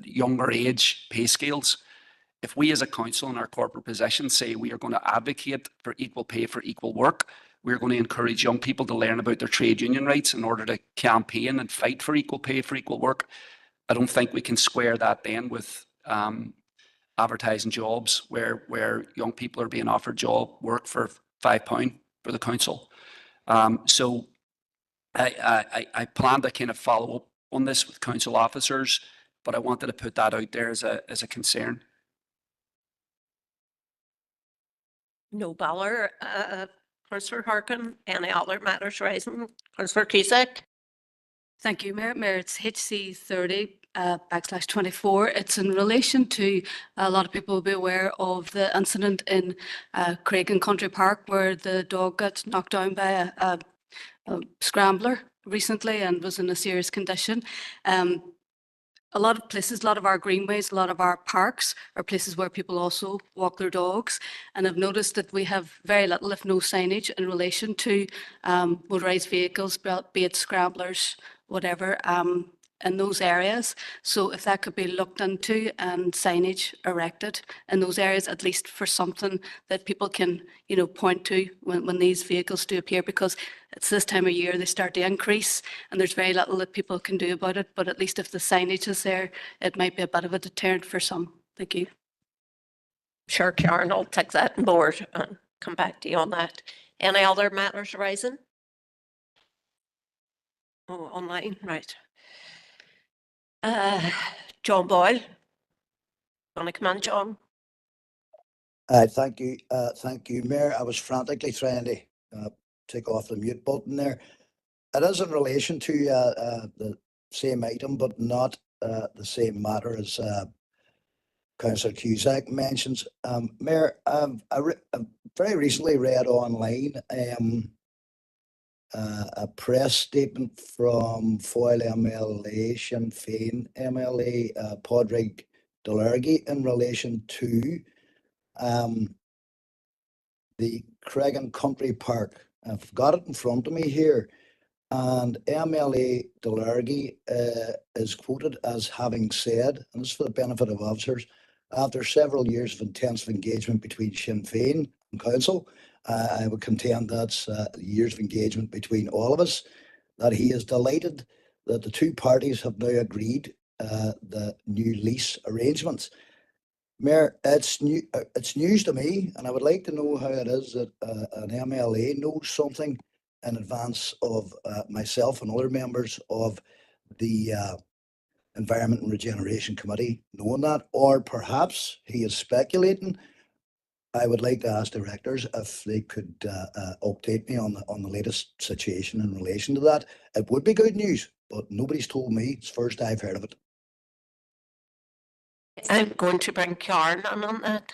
younger age pay scales. If we as a council in our corporate position say we are going to advocate for equal pay for equal work, we're going to encourage young people to learn about their trade union rights in order to campaign and fight for equal pay for equal work, I don't think we can square that then with advertising jobs where young people are being offered job work for £5 for the council. So I plan to kind of follow up on this with council officers, but I wanted to put that out there as a concern. No bother. Councillor Harkin, any other matters rising? Councillor Cusack? Thank you, Mayor. Mayor, it's HC 30/24. It's in relation to, a lot of people will be aware of the incident in Craig and Country Park where the dog got knocked down by a scrambler recently and was in a serious condition. A lot of places, a lot of our greenways, a lot of our parks are places where people also walk their dogs. And I've noticed that we have very little, if no signage in relation to motorised vehicles, be it scramblers, whatever, in those areas. So if that could be looked into and signage erected in those areas, at least for something that people can, you know, point to when these vehicles do appear, because it's this time of year they start to increase and there's very little that people can do about it. But at least if the signage is there, it might be a bit of a deterrent for some. Thank you. Sure, Karen, I'll take that on board and come back to you on that. Any other matters rising? Oh, online, right. John Boyle. Want to come on, John? Thank you, Mayor. I was frantically trying to take off the mute button there. It is in relation to the same item, but not the same matter as Councillor Cusack mentions. Mayor, I very recently read online a press statement from Foyle MLA, Sinn Féin MLA, Padraig Delargy, in relation to the Craig and Country Park. I've got it in front of me here, and MLA Delargy is quoted as having said, and this is for the benefit of officers, after several years of intensive engagement between Sinn Féin and Council, I would contend that's years of engagement between all of us, that he is delighted that the two parties have now agreed the new lease arrangements. Mayor, it's news to me, and I would like to know how it is that an MLA knows something in advance of myself and other members of the Environment and Regeneration Committee knowing that, or perhaps he is speculating. I would like to ask directors if they could update me on the latest situation in relation to that. It would be good news, but nobody's told me. It's first I've heard of it. I'm going to bring Karen on that.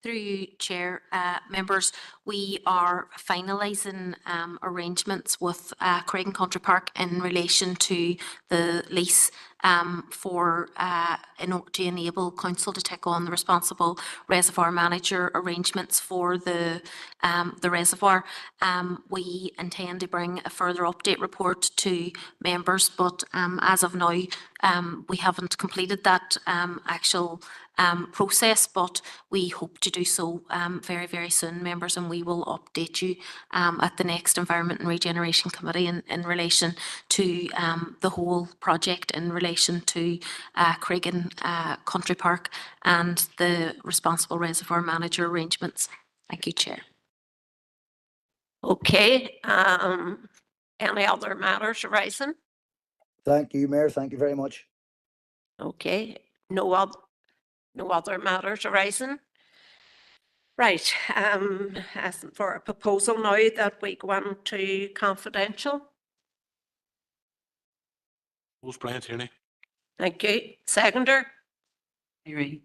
Through you, Chair, members, we are finalising arrangements with Craig and Country Park in relation to the lease for in order to enable council to take on the responsible reservoir manager arrangements for the reservoir. We intend to bring a further update report to members, but as of now, we haven't completed that actual process, but we hope to do so very, very soon, members, and we will update you at the next Environment and Regeneration Committee in relation to the whole project in relation to Craig and Country Park and the responsible reservoir manager arrangements. Thank you, Chair. Okay, any other matters arising? Thank you, Mayor. Thank you very much. Okay, no other matters arising? Right, asking for a proposal now that we go on to confidential. Who's Brian Tierney? Thank you. Seconder? Mary.